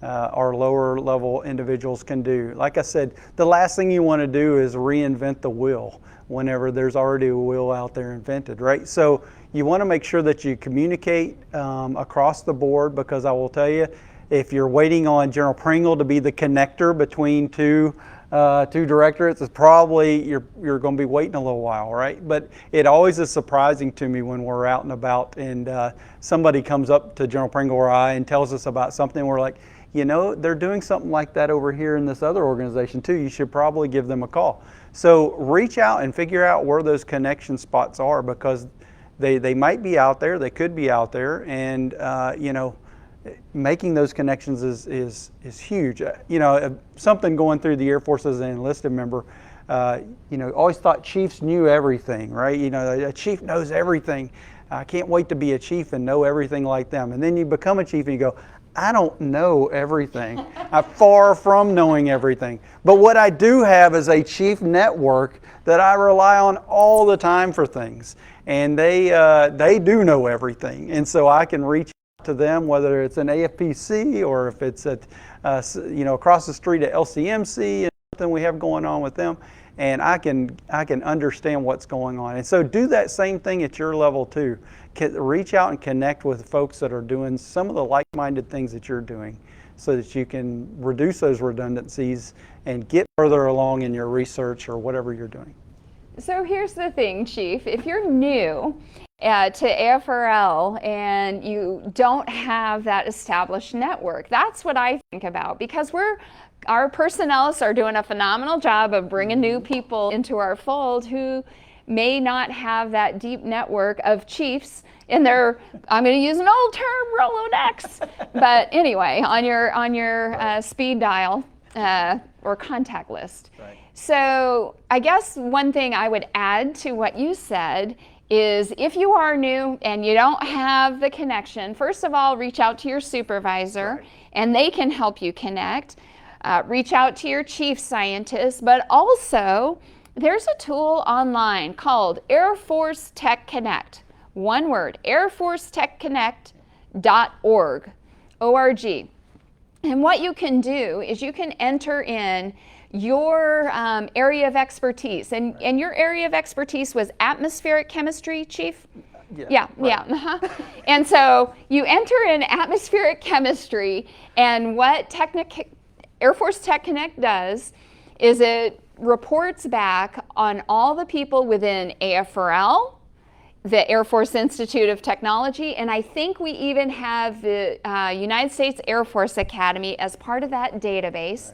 our lower level individuals can do. Like I said, the last thing you want to do is reinvent the wheel whenever there's already a wheel out there invented, right? So you want to make sure that you communicate across the board, because I will tell you, if you're waiting on General Pringle to be the connector between two directorates, it's probably you're going to be waiting a little while, right? But it always is surprising to me when we're out and about and somebody comes up to General Pringle or I and tells us about something. We're like, you know, they're doing something like that over here in this other organization too. You should probably give them a call. So reach out and figure out where those connection spots are, because they might be out there, they could be out there, and you know, making those connections is huge. You know, something going through the Air Force as an enlisted member, you know, always thought chiefs knew everything, right? You know, a chief knows everything. I can't wait to be a chief and know everything like them. And then you become a chief and you go, I don't know everything. I'm far from knowing everything. But what I do have is a chief network that I rely on all the time for things. And they do know everything. And so I can reach to them, whether it's an AFPC or if it's at, you know, across the street at LCMC and something we have going on with them, and I can understand what's going on. And so do that same thing at your level too. Reach out and connect with folks that are doing some of the like-minded things that you're doing, so that you can reduce those redundancies and get further along in your research or whatever you're doing. So here's the thing, Chief. If you're new to AFRL and you don't have that established network, that's what I think about, because our personnelists are doing a phenomenal job of bringing new people into our fold who may not have that deep network of chiefs in their, I'm going to use an old term, Rolodex. But anyway, on your speed dial, or contact list. Right. So I guess one thing I would add to what you said is if you are new and you don't have the connection, first of all, reach out to your supervisor, Right. and they can help you connect. Reach out to your chief scientist, but also there's a tool online called Air Force Tech Connect. One word, airforcetechconnect.org, O-R-G. And what you can do is you can enter in your area of expertise. And your area of expertise was atmospheric chemistry, Chief? Yeah. And so you enter in atmospheric chemistry, and what Air Force Tech Connect does is it reports back on all the people within AFRL, the Air Force Institute of Technology, and I think we even have the United States Air Force Academy as part of that database.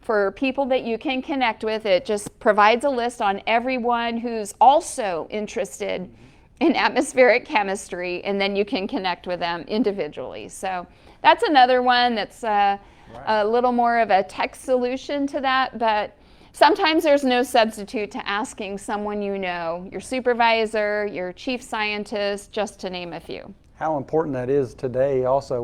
For people that you can connect with. It just provides a list on everyone who's also interested in atmospheric chemistry, and then you can connect with them individually. So that's another one that's a little more of a tech solution to that, but sometimes there's no substitute to asking someone you know, your supervisor, your chief scientist, just to name a few. How important that is today also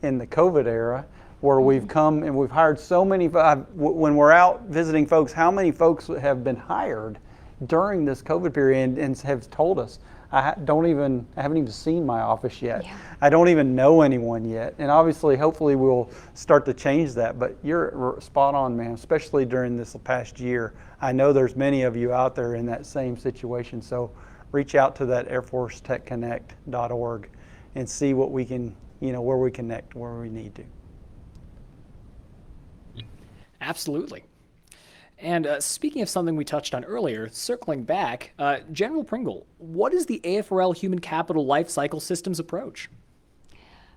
in the COVID era, where we've come and we've hired so many, when we're out visiting folks, how many folks have been hired during this COVID period and have told us, I haven't even seen my office yet. Yeah. I don't even know anyone yet. And obviously, hopefully we'll start to change that, but you're spot on, ma'am, especially during this past year. I know there's many of you out there in that same situation, so reach out to that airforcetechconnect.org and see what we can, where we connect, where we need to. Absolutely. And speaking of something we touched on earlier, circling back, General Pringle, what is the AFRL Human Capital Life Cycle Systems approach?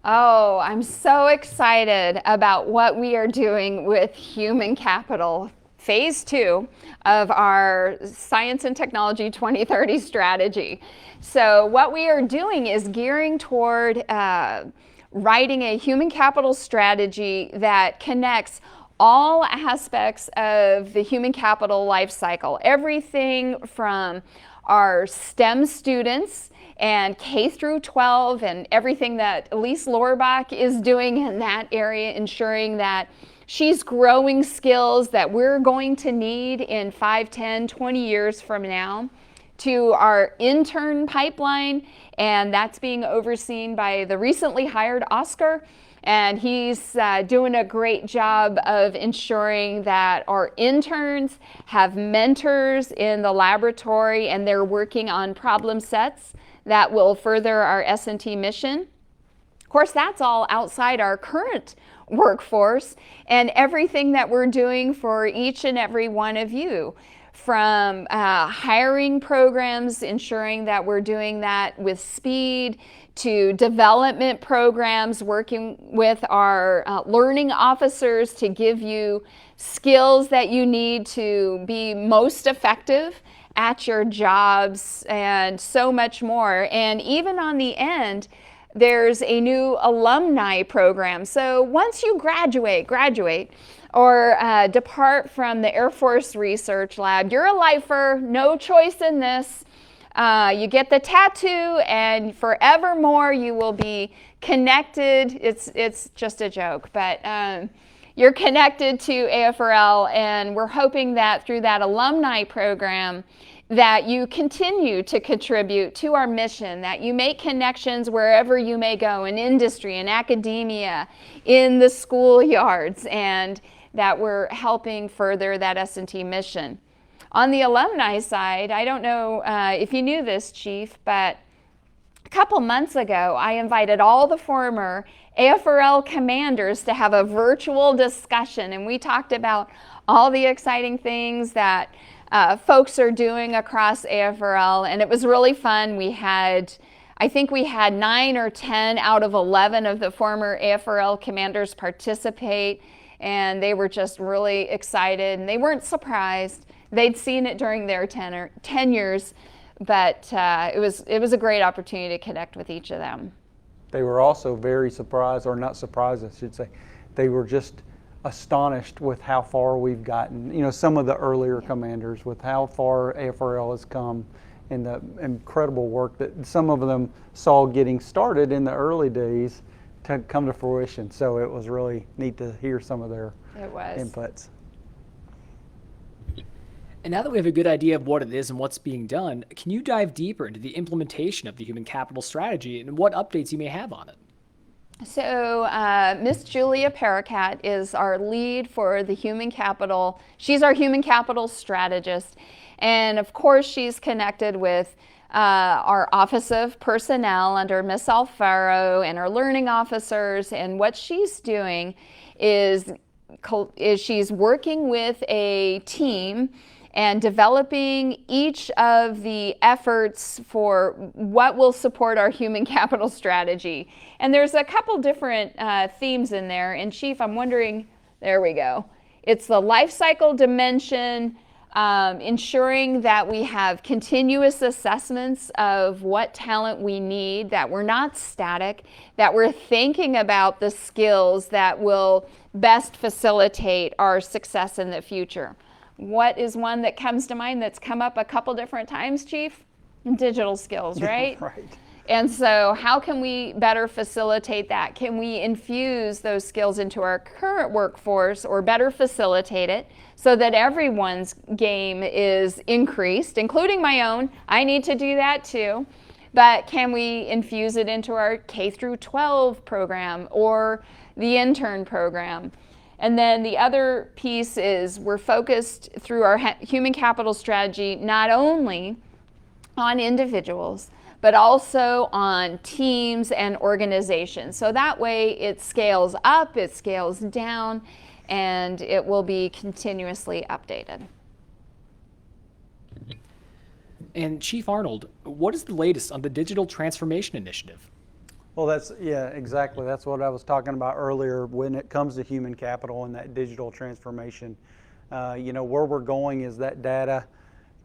Oh, I'm so excited about what we are doing with human capital. Phase 2 of our Science and Technology 2030 strategy. So what we are doing is gearing toward writing a human capital strategy that connects all aspects of the human capital life cycle. Everything from our STEM students and K through 12 and everything that Elise Lorbach is doing in that area, ensuring that she's growing skills that we're going to need in 5, 10, 20 years from now, to our intern pipeline, and that's being overseen by the recently hired Oscar. And he's doing a great job of ensuring that our interns have mentors in the laboratory and they're working on problem sets that will further our S&T mission. Of course, that's all outside our current workforce and everything that we're doing for each and every one of you. From hiring programs, ensuring that we're doing that with speed, to development programs, working with our learning officers to give you skills that you need to be most effective at your jobs, and so much more. And even on the end, there's a new alumni program. So once you graduate, or depart from the Air Force Research Lab, you're a lifer, no choice in this. You get the tattoo, and forevermore you will be connected. It's just a joke, but you're connected to AFRL, and we're hoping that through that alumni program that you continue to contribute to our mission, that you make connections wherever you may go, in industry, in academia, in the schoolyards, and that we're helping further that S&T mission. On the alumni side, I don't know if you knew this, Chief, but a couple months ago, I invited all the former AFRL commanders to have a virtual discussion, and we talked about all the exciting things that folks are doing across AFRL, and it was really fun. I think we had 9 or 10 out of 11 of the former AFRL commanders participate, and they were just really excited, and they weren't surprised. They'd seen it during their tenures, but it was a great opportunity to connect with each of them. They were also very surprised, or not surprised, I should say. They were just astonished with how far we've gotten. You know, some of the earlier commanders, with how far AFRL has come and the incredible work that some of them saw getting started in the early days to come to fruition. So it was really neat to hear some of their inputs. And now that we have a good idea of what it is and what's being done, can you dive deeper into the implementation of the human capital strategy and what updates you may have on it? So Miss Julia Paracat is our lead for the human capital. She's our human capital strategist. And of course, she's connected with our Office of Personnel under Miss Alfaro and our learning officers. And what she's doing is she's working with a team and developing each of the efforts for what will support our human capital strategy. And there's a couple different themes in there. And Chief, I'm wondering, there we go. It's the life cycle dimension, ensuring that we have continuous assessments of what talent we need, that we're not static, that we're thinking about the skills that will best facilitate our success in the future. What is one that comes to mind that's come up a couple different times, Chief? Digital skills, right? Right. And so how can we better facilitate that? Can we infuse those skills into our current workforce or better facilitate it so that everyone's game is increased, including my own? I need to do that too. But can we infuse it into our K through 12 program or the intern program? And then the other piece is we're focused through our human capital strategy not only on individuals, but also on teams and organizations. So that way it scales up, it scales down, and it will be continuously updated. And Chief Arnold, what is the latest on the Digital Transformation Initiative? Well, yeah, exactly. That's what I was talking about earlier when it comes to human capital and that digital transformation. You know, where we're going is that data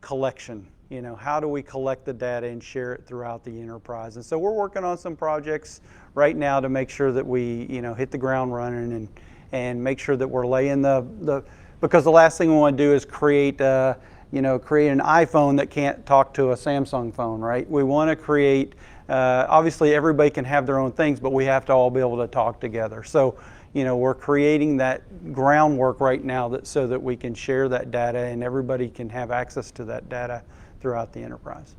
collection. You know, how do we collect the data and share it throughout the enterprise? And so we're working on some projects right now to make sure that we, you know, hit the ground running and make sure that we're laying because the last thing we want to do is create an iPhone that can't talk to a Samsung phone, right? We want to create, obviously everybody can have their own things, but we have to all be able to talk together. So, you know, we're creating that groundwork right now so that we can share that data and everybody can have access to that data throughout the enterprise.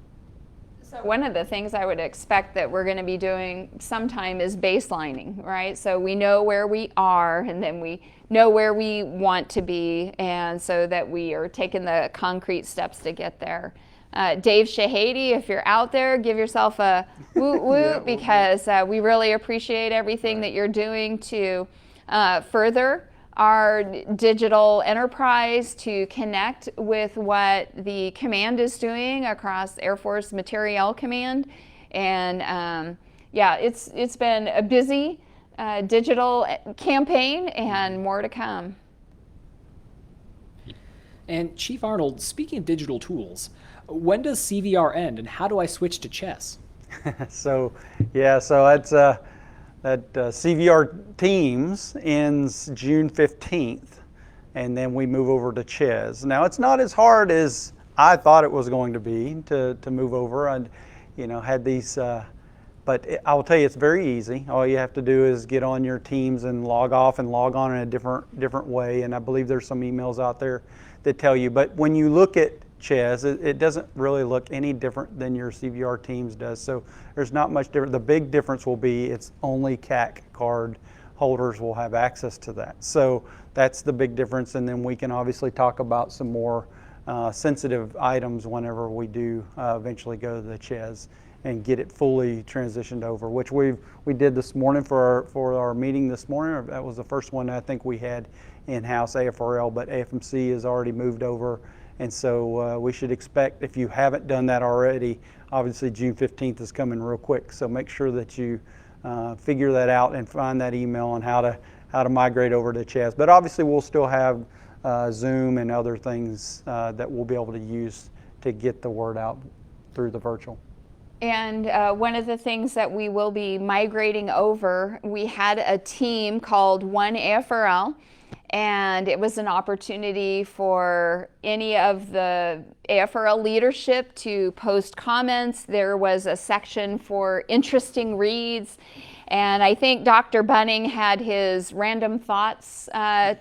So one of the things I would expect that we're going to be doing sometime is baselining, right? So we know where we are and then we know where we want to be, and so that we are taking the concrete steps to get there. Dave Shahady, if you're out there, give yourself a woot woot yeah, because we really appreciate everything that you're doing to further our digital enterprise, to connect with what the command is doing across Air Force Materiel Command. And yeah, it's been a busy digital campaign and more to come. And Chief Arnold, speaking of digital tools, when does CVR end and how do I switch to chess? So that's that CVR Teams ends June 15th, and then we move over to Ches. Now, it's not as hard as I thought it was going to be to move over. And, you know, had these, but I will tell you, it's very easy. All you have to do is get on your Teams and log off and log on in a different way. And I believe there's some emails out there that tell you. But when you look at Ches, it doesn't really look any different than your CVR Teams does. So there's not much different. The big difference will be it's only CAC card holders will have access to that. So that's the big difference. And then we can obviously talk about some more sensitive items whenever we do eventually go to the Ches and get it fully transitioned over, which we did this morning for our meeting this morning. That was the first one I think we had in-house AFRL, but AFMC has already moved over. And so we should expect, if you haven't done that already, obviously June 15th is coming real quick. So make sure that you figure that out and find that email on how to migrate over to Ches. But obviously we'll still have Zoom and other things that we'll be able to use to get the word out through the virtual. And one of the things that we will be migrating over, we had a team called One AFRL, and it was an opportunity for any of the AFRL leadership to post comments. There was a section for interesting reads, and I think Dr. Bunning had his Random Thoughts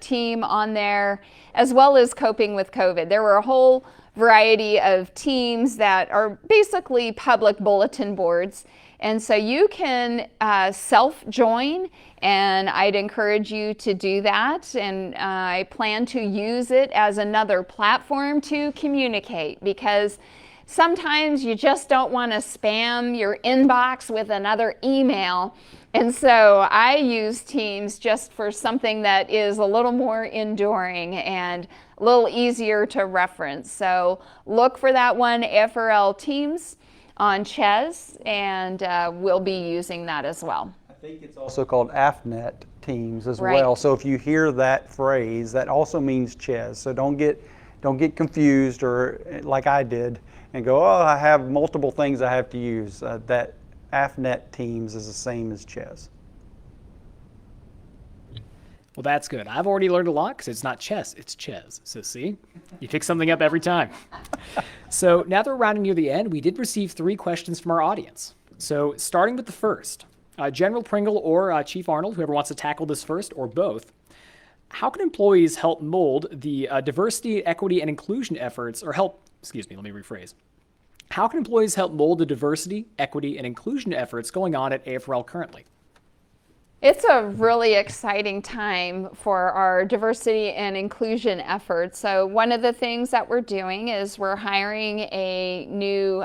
team on there, as well as Coping with COVID. There were a whole variety of teams that are basically public bulletin boards, and so you can self-join, and I'd encourage you to do that, and I plan to use it as another platform to communicate, because sometimes you just don't want to spam your inbox with another email. And so I use Teams just for something that is a little more enduring and a little easier to reference. So look for that one, AFRL Teams on CHES, and we'll be using that as well. I think it's also called AFNet Teams as Right. well. So if you hear that phrase, that also means CHES. So don't get confused, or like I did, and go, oh, I have multiple things I have to use. That AFNet Teams is the same as CHES. Well, that's good. I've already learned a lot because it's not chess, it's CHES. So see, you pick something up every time. So now that we're rounding near the end, we did receive 3 questions from our audience. So starting with the first, General Pringle or Chief Arnold, whoever wants to tackle this first, or both, how can employees help mold the diversity, equity, and inclusion efforts, or help, excuse me, let me rephrase. How can employees help mold the diversity, equity, and inclusion efforts going on at AFRL currently? It's a really exciting time for our diversity and inclusion efforts. So one of the things that we're doing is we're hiring a new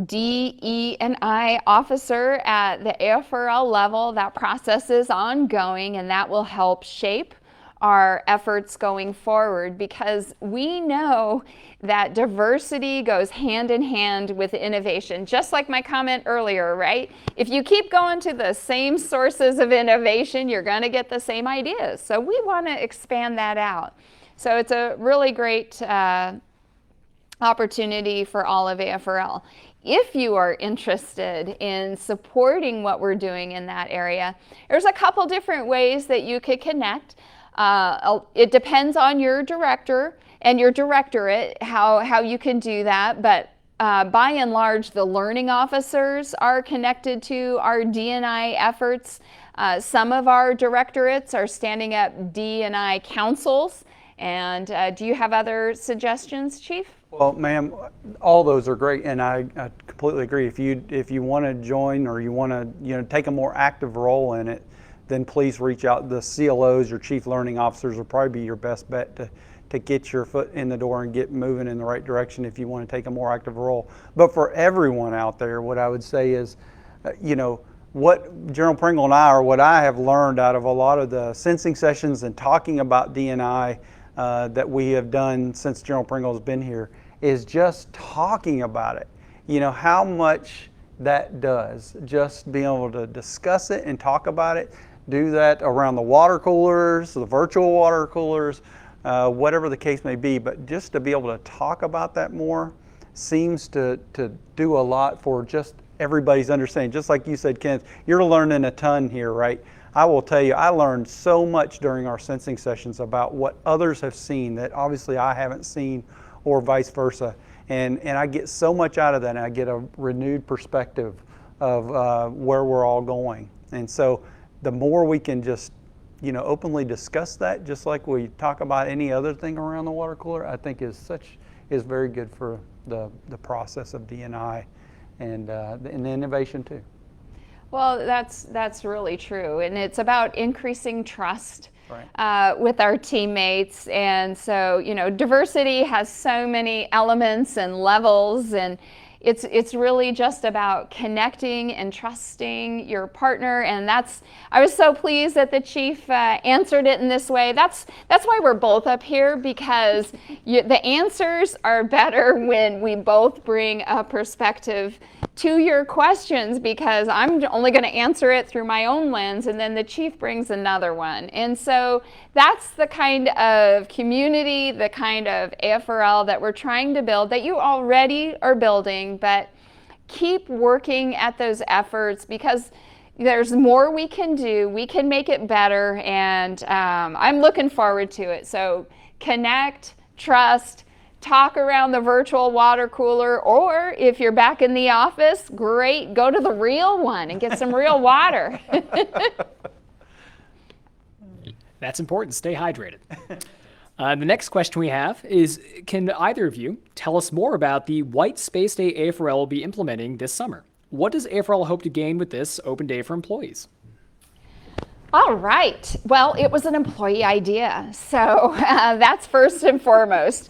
DE&I officer at the AFRL level. That process is ongoing, and that will help shape our efforts going forward, because we know that diversity goes hand in hand with innovation. Just like my comment earlier, right? If you keep going to the same sources of innovation, you're going to get the same ideas. So we want to expand that out. So it's a really great opportunity for all of AFRL. If you are interested in supporting what we're doing in that area, there's a couple different ways that you could connect. It depends on your director and your directorate, how you can do that, but by and large, the learning officers are connected to our D&I efforts. Some of our directorates are standing up D&I councils. And do you have other suggestions, Chief? Well, ma'am, all those are great, and I completely agree. If you want to join, or you want to take a more active role in it, then please reach out. The CLOs, your Chief Learning Officers, will probably be your best bet to get your foot in the door and get moving in the right direction if you want to take a more active role. But for everyone out there, what I would say is, what General Pringle and I, or what I have learned out of a lot of the sensing sessions and talking about D&I that we have done since General Pringle has been here, is just talking about it. How much that does, just being able to discuss it and talk about it. Do that around the water coolers, the virtual water coolers, whatever the case may be, but just to be able to talk about that more seems to do a lot for just everybody's understanding. Just like you said, Kenneth, you're learning a ton here, right? I will tell you, I learned so much during our sensing sessions about what others have seen that obviously I haven't seen, or vice versa. And I get so much out of that, and I get a renewed perspective of where we're all going. And so the more we can just, openly discuss that, just like we talk about any other thing around the water cooler, I think is very good for the process of D&I and the innovation too. Well, that's really true, and it's about increasing trust. Right. With our teammates. And so, diversity has so many elements and levels, and it's really just about connecting and trusting your partner. And I was so pleased that the Chief answered it in this way. That's why we're both up here, because the answers are better when we both bring a perspective to your questions, because I'm only going to answer it through my own lens, and then the Chief brings another one. And so that's the kind of community, the kind of AFRL that we're trying to build, that you already are building, but keep working at those efforts, because There's more we can do. We can make it better, and I'm looking forward to it. So connect, trust, talk around the virtual water cooler, or if you're back in the office, great, go to the real one and get some real water. That's important. Stay hydrated. The next question we have is, can either of you tell us more about the White Space Day AFRL will be implementing this summer? What does AFRL hope to gain with this open day for employees? All right. Well, it was an employee idea. So that's first and foremost.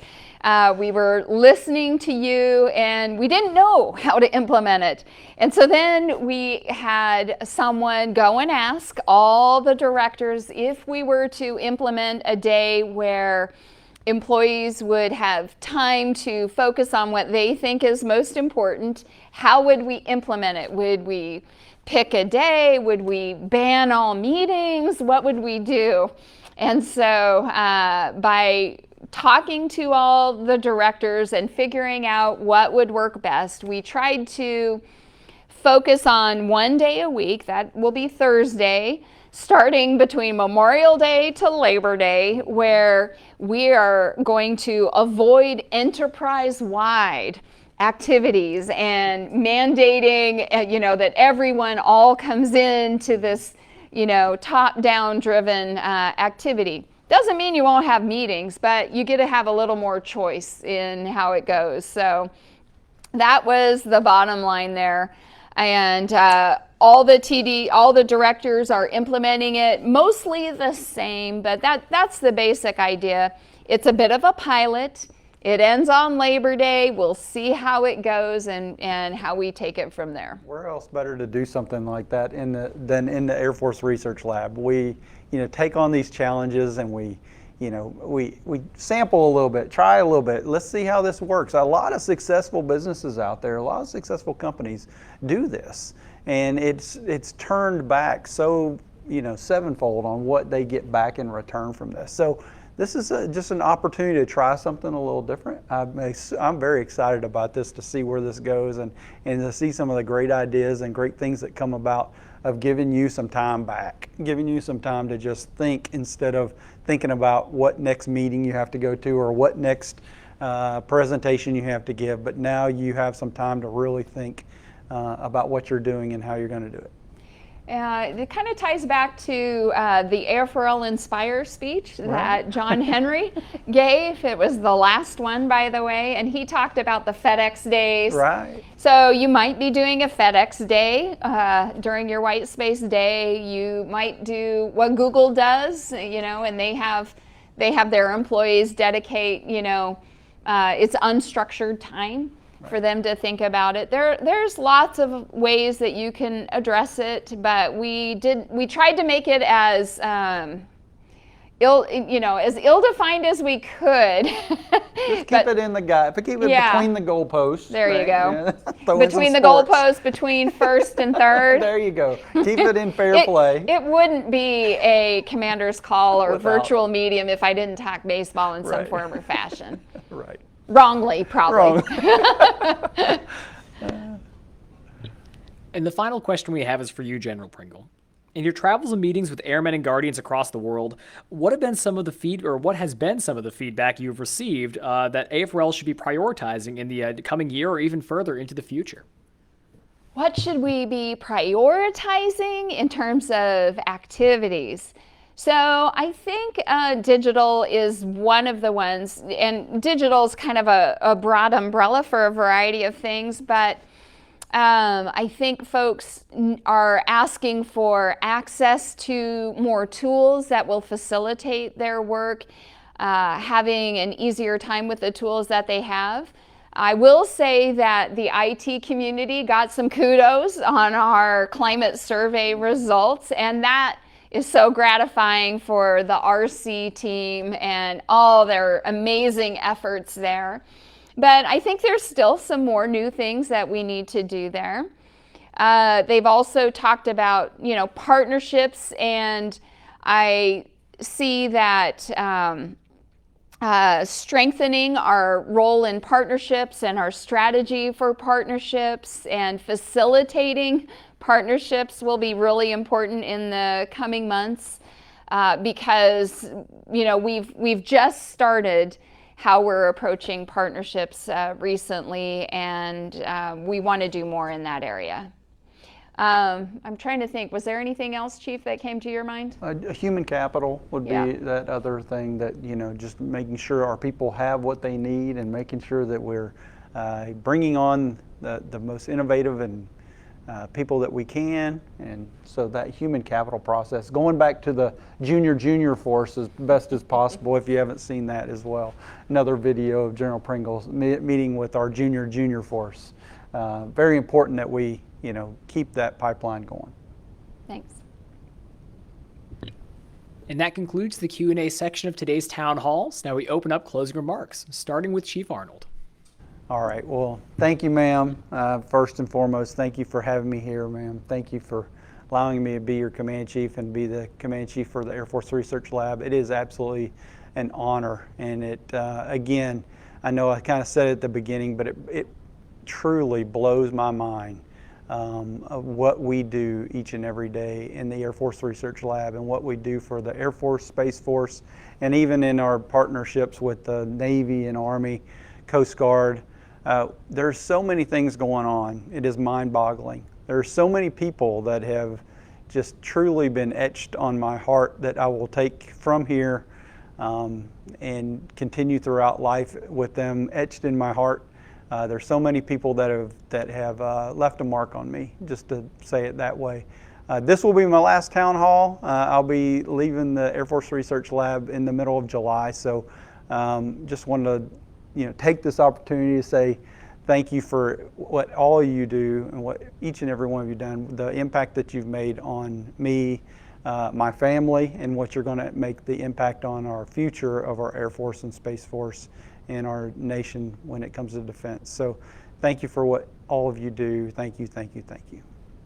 We were listening to you and we didn't know how to implement it. And so then we had someone go and ask all the directors if we were to implement a day where employees would have time to focus on what they think is most important. How would we implement it? Would we pick a day? Would we ban all meetings? What would we do? And so by talking to all the directors and figuring out what would work best, we tried to focus on one day a week. That will be Thursday, starting between Memorial Day to Labor Day, where we are going to avoid enterprise-wide activities and mandating, that everyone all comes into this, top-down driven activity. Doesn't mean you won't have meetings, but you get to have a little more choice in how it goes. So that was the bottom line there. And all the directors are implementing it, mostly the same, but that's the basic idea. It's a bit of a pilot. It ends on Labor Day. We'll see how it goes and how we take it from there. Where else better to do something like that than in the Air Force Research Lab? We, take on these challenges and we sample a little bit, try a little bit. Let's see how this works. A lot of successful businesses out there, a lot of successful companies do this, and it's turned back so sevenfold on what they get back in return from this. So this is just an opportunity to try something a little different. I'm very excited about this, to see where this goes and to see some of the great ideas and great things that come about of giving you some time back, giving you some time to just think instead of thinking about what next meeting you have to go to or what next presentation you have to give. But now you have some time to really think about what you're doing and how you're going to do it. It kind of ties back to the AFRL Inspire speech that John Henry gave. It was the last one, by the way, and he talked about the FedEx days. Right. So you might be doing a FedEx day during your White Space Day. You might do what Google does, and they have their employees dedicate, it's unstructured time for them to think about it. There's lots of ways that you can address it, but we tried to make it as ill-defined as we could. Just keep it in the guide, but keep it between the goalposts. There you go. Yeah. Between the goalposts, between first and third. There you go. Keep it in fair play. It wouldn't be a commander's call or virtual medium if I didn't talk baseball in some form or fashion. Right. Wrongly, probably. Wrong. And the final question we have is for you, General Pringle. In your travels and meetings with airmen and guardians across the world, what has been some of the feedback you've received that AFRL should be prioritizing in the coming year or even further into the future? What should we be prioritizing in terms of activities? So I think digital is one of the ones, and digital is kind of a broad umbrella for a variety of things, but I think folks are asking for access to more tools that will facilitate their work, having an easier time with the tools that they have. I will say that the IT community got some kudos on our climate survey results, and that is so gratifying for the RC team and all their amazing efforts there. But I think there's still some more new things that we need to do there. They've also talked about, partnerships, and I see that strengthening our role in partnerships and our strategy for partnerships and facilitating Partnerships will be really important in the coming months because, you know, we've just started how we're approaching partnerships recently, and we want to do more in that area. I'm trying to think, was there anything else, Chief, that came to your mind? Human capital would be that other thing, that, you know, just making sure our people have what they need and making sure that we're bringing on the most innovative and people that we can. And so that human capital process, going back to the junior force as best as possible, if you haven't seen that as well. Another video of General Pringle meeting with our junior force. Very important that we, you know, keep that pipeline going. Thanks. And that concludes the Q&A section of today's town hall. So now we open up closing remarks, starting with Chief Arnold. All right, well, thank you, ma'am. First and foremost, thank you for having me here, ma'am. Thank you for allowing me to be your command chief and be the command chief for the Air Force Research Lab. It is absolutely an honor, and it, again, I know I kind of said it at the beginning, but it truly blows my mind of what we do each and every day in the Air Force Research Lab and what we do for the Air Force, Space Force, and even in our partnerships with the Navy and Army, Coast Guard. There's so many things going on. It is mind-boggling. There are so many people that have just truly been etched on my heart that I will take from here and continue throughout life with them etched in my heart. There's so many people that have left a mark on me, just to say it that way. This will be my last town hall. I'll be leaving the Air Force Research Lab in the middle of July, so just wanted to take this opportunity to say thank you for what all you do and what each and every one of you done, the impact that you've made on me, my family, and what you're going to make the impact on our future of our Air Force and Space Force and our nation when it comes to defense. So thank you for what all of you do. Thank you, thank you, thank you.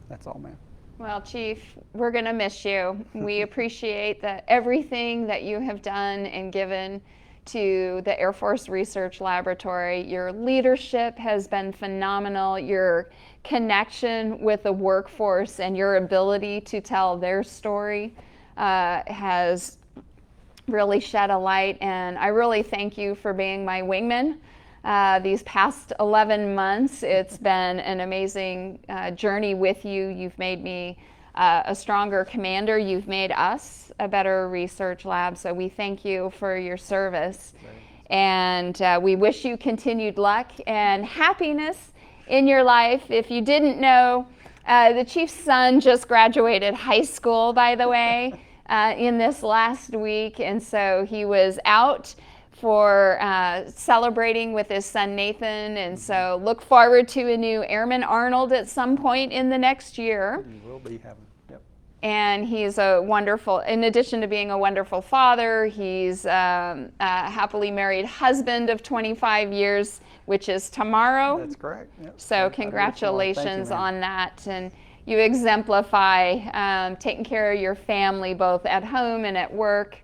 That's all, ma'am. Well, Chief, we're going to miss you. We appreciate everything that you have done and given to the Air Force Research Laboratory. Your leadership has been phenomenal. Your connection with the workforce and your ability to tell their story has really shed a light, and I really thank you for being my wingman these past 11 months. It's been an amazing journey with you. You've made me a stronger commander. You've made us a better research lab, so we thank you for your service. And we wish you continued luck and happiness in your life. If you didn't know, the Chief's son just graduated high school, by the way, in this last week, and so he was out for celebrating with his son Nathan, and so look forward to a new Airman Arnold at some point in the next year. We will be having. And he's a wonderful, in addition to being a wonderful father, he's a happily married husband of 25 years, which is tomorrow. That's correct. Yep. So congratulations on that. And you exemplify taking care of your family both at home and at work.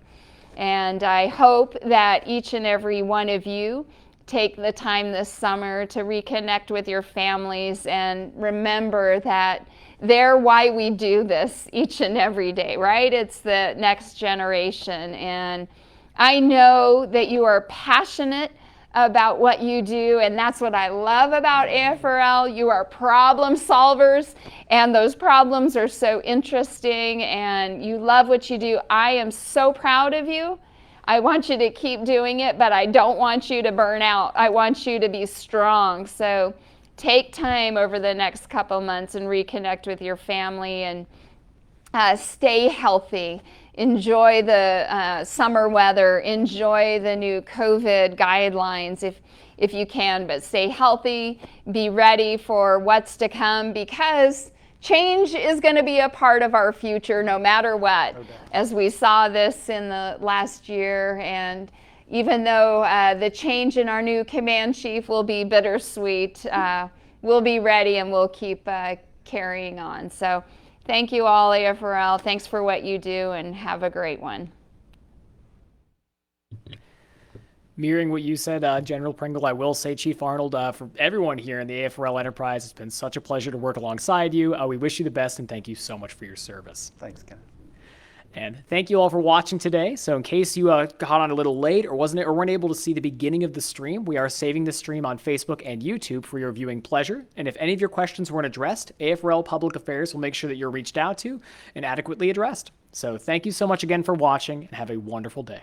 And I hope that each and every one of you take the time this summer to reconnect with your families and remember that they're why we do this each and every day, right? It's the next generation. And I know that you are passionate about what you do, and that's what I love about AFRL. You are problem solvers, and those problems are so interesting, and you love what you do. I am so proud of you. I want you to keep doing it, but I don't want you to burn out. I want you to be strong. So take time over the next couple months and reconnect with your family, and stay healthy. Enjoy the summer weather. Enjoy the new COVID guidelines if you can, but stay healthy. Be ready for what's to come, because change is going to be a part of our future no matter what, as we saw this in the last year. And even though the change in our new command chief will be bittersweet, we'll be ready and we'll keep carrying on. So thank you all, AFRL. Thanks for what you do, and have a great one. Mirroring what you said, General Pringle, I will say, Chief Arnold, for everyone here in the AFRL Enterprise, it's been such a pleasure to work alongside you. We wish you the best, and thank you so much for your service. Thanks, Kennon. And thank you all for watching today. So in case you got on a little late or weren't able to see the beginning of the stream, we are saving the stream on Facebook and YouTube for your viewing pleasure. And if any of your questions weren't addressed, AFRL Public Affairs will make sure that you're reached out to and adequately addressed. So thank you so much again for watching, and have a wonderful day.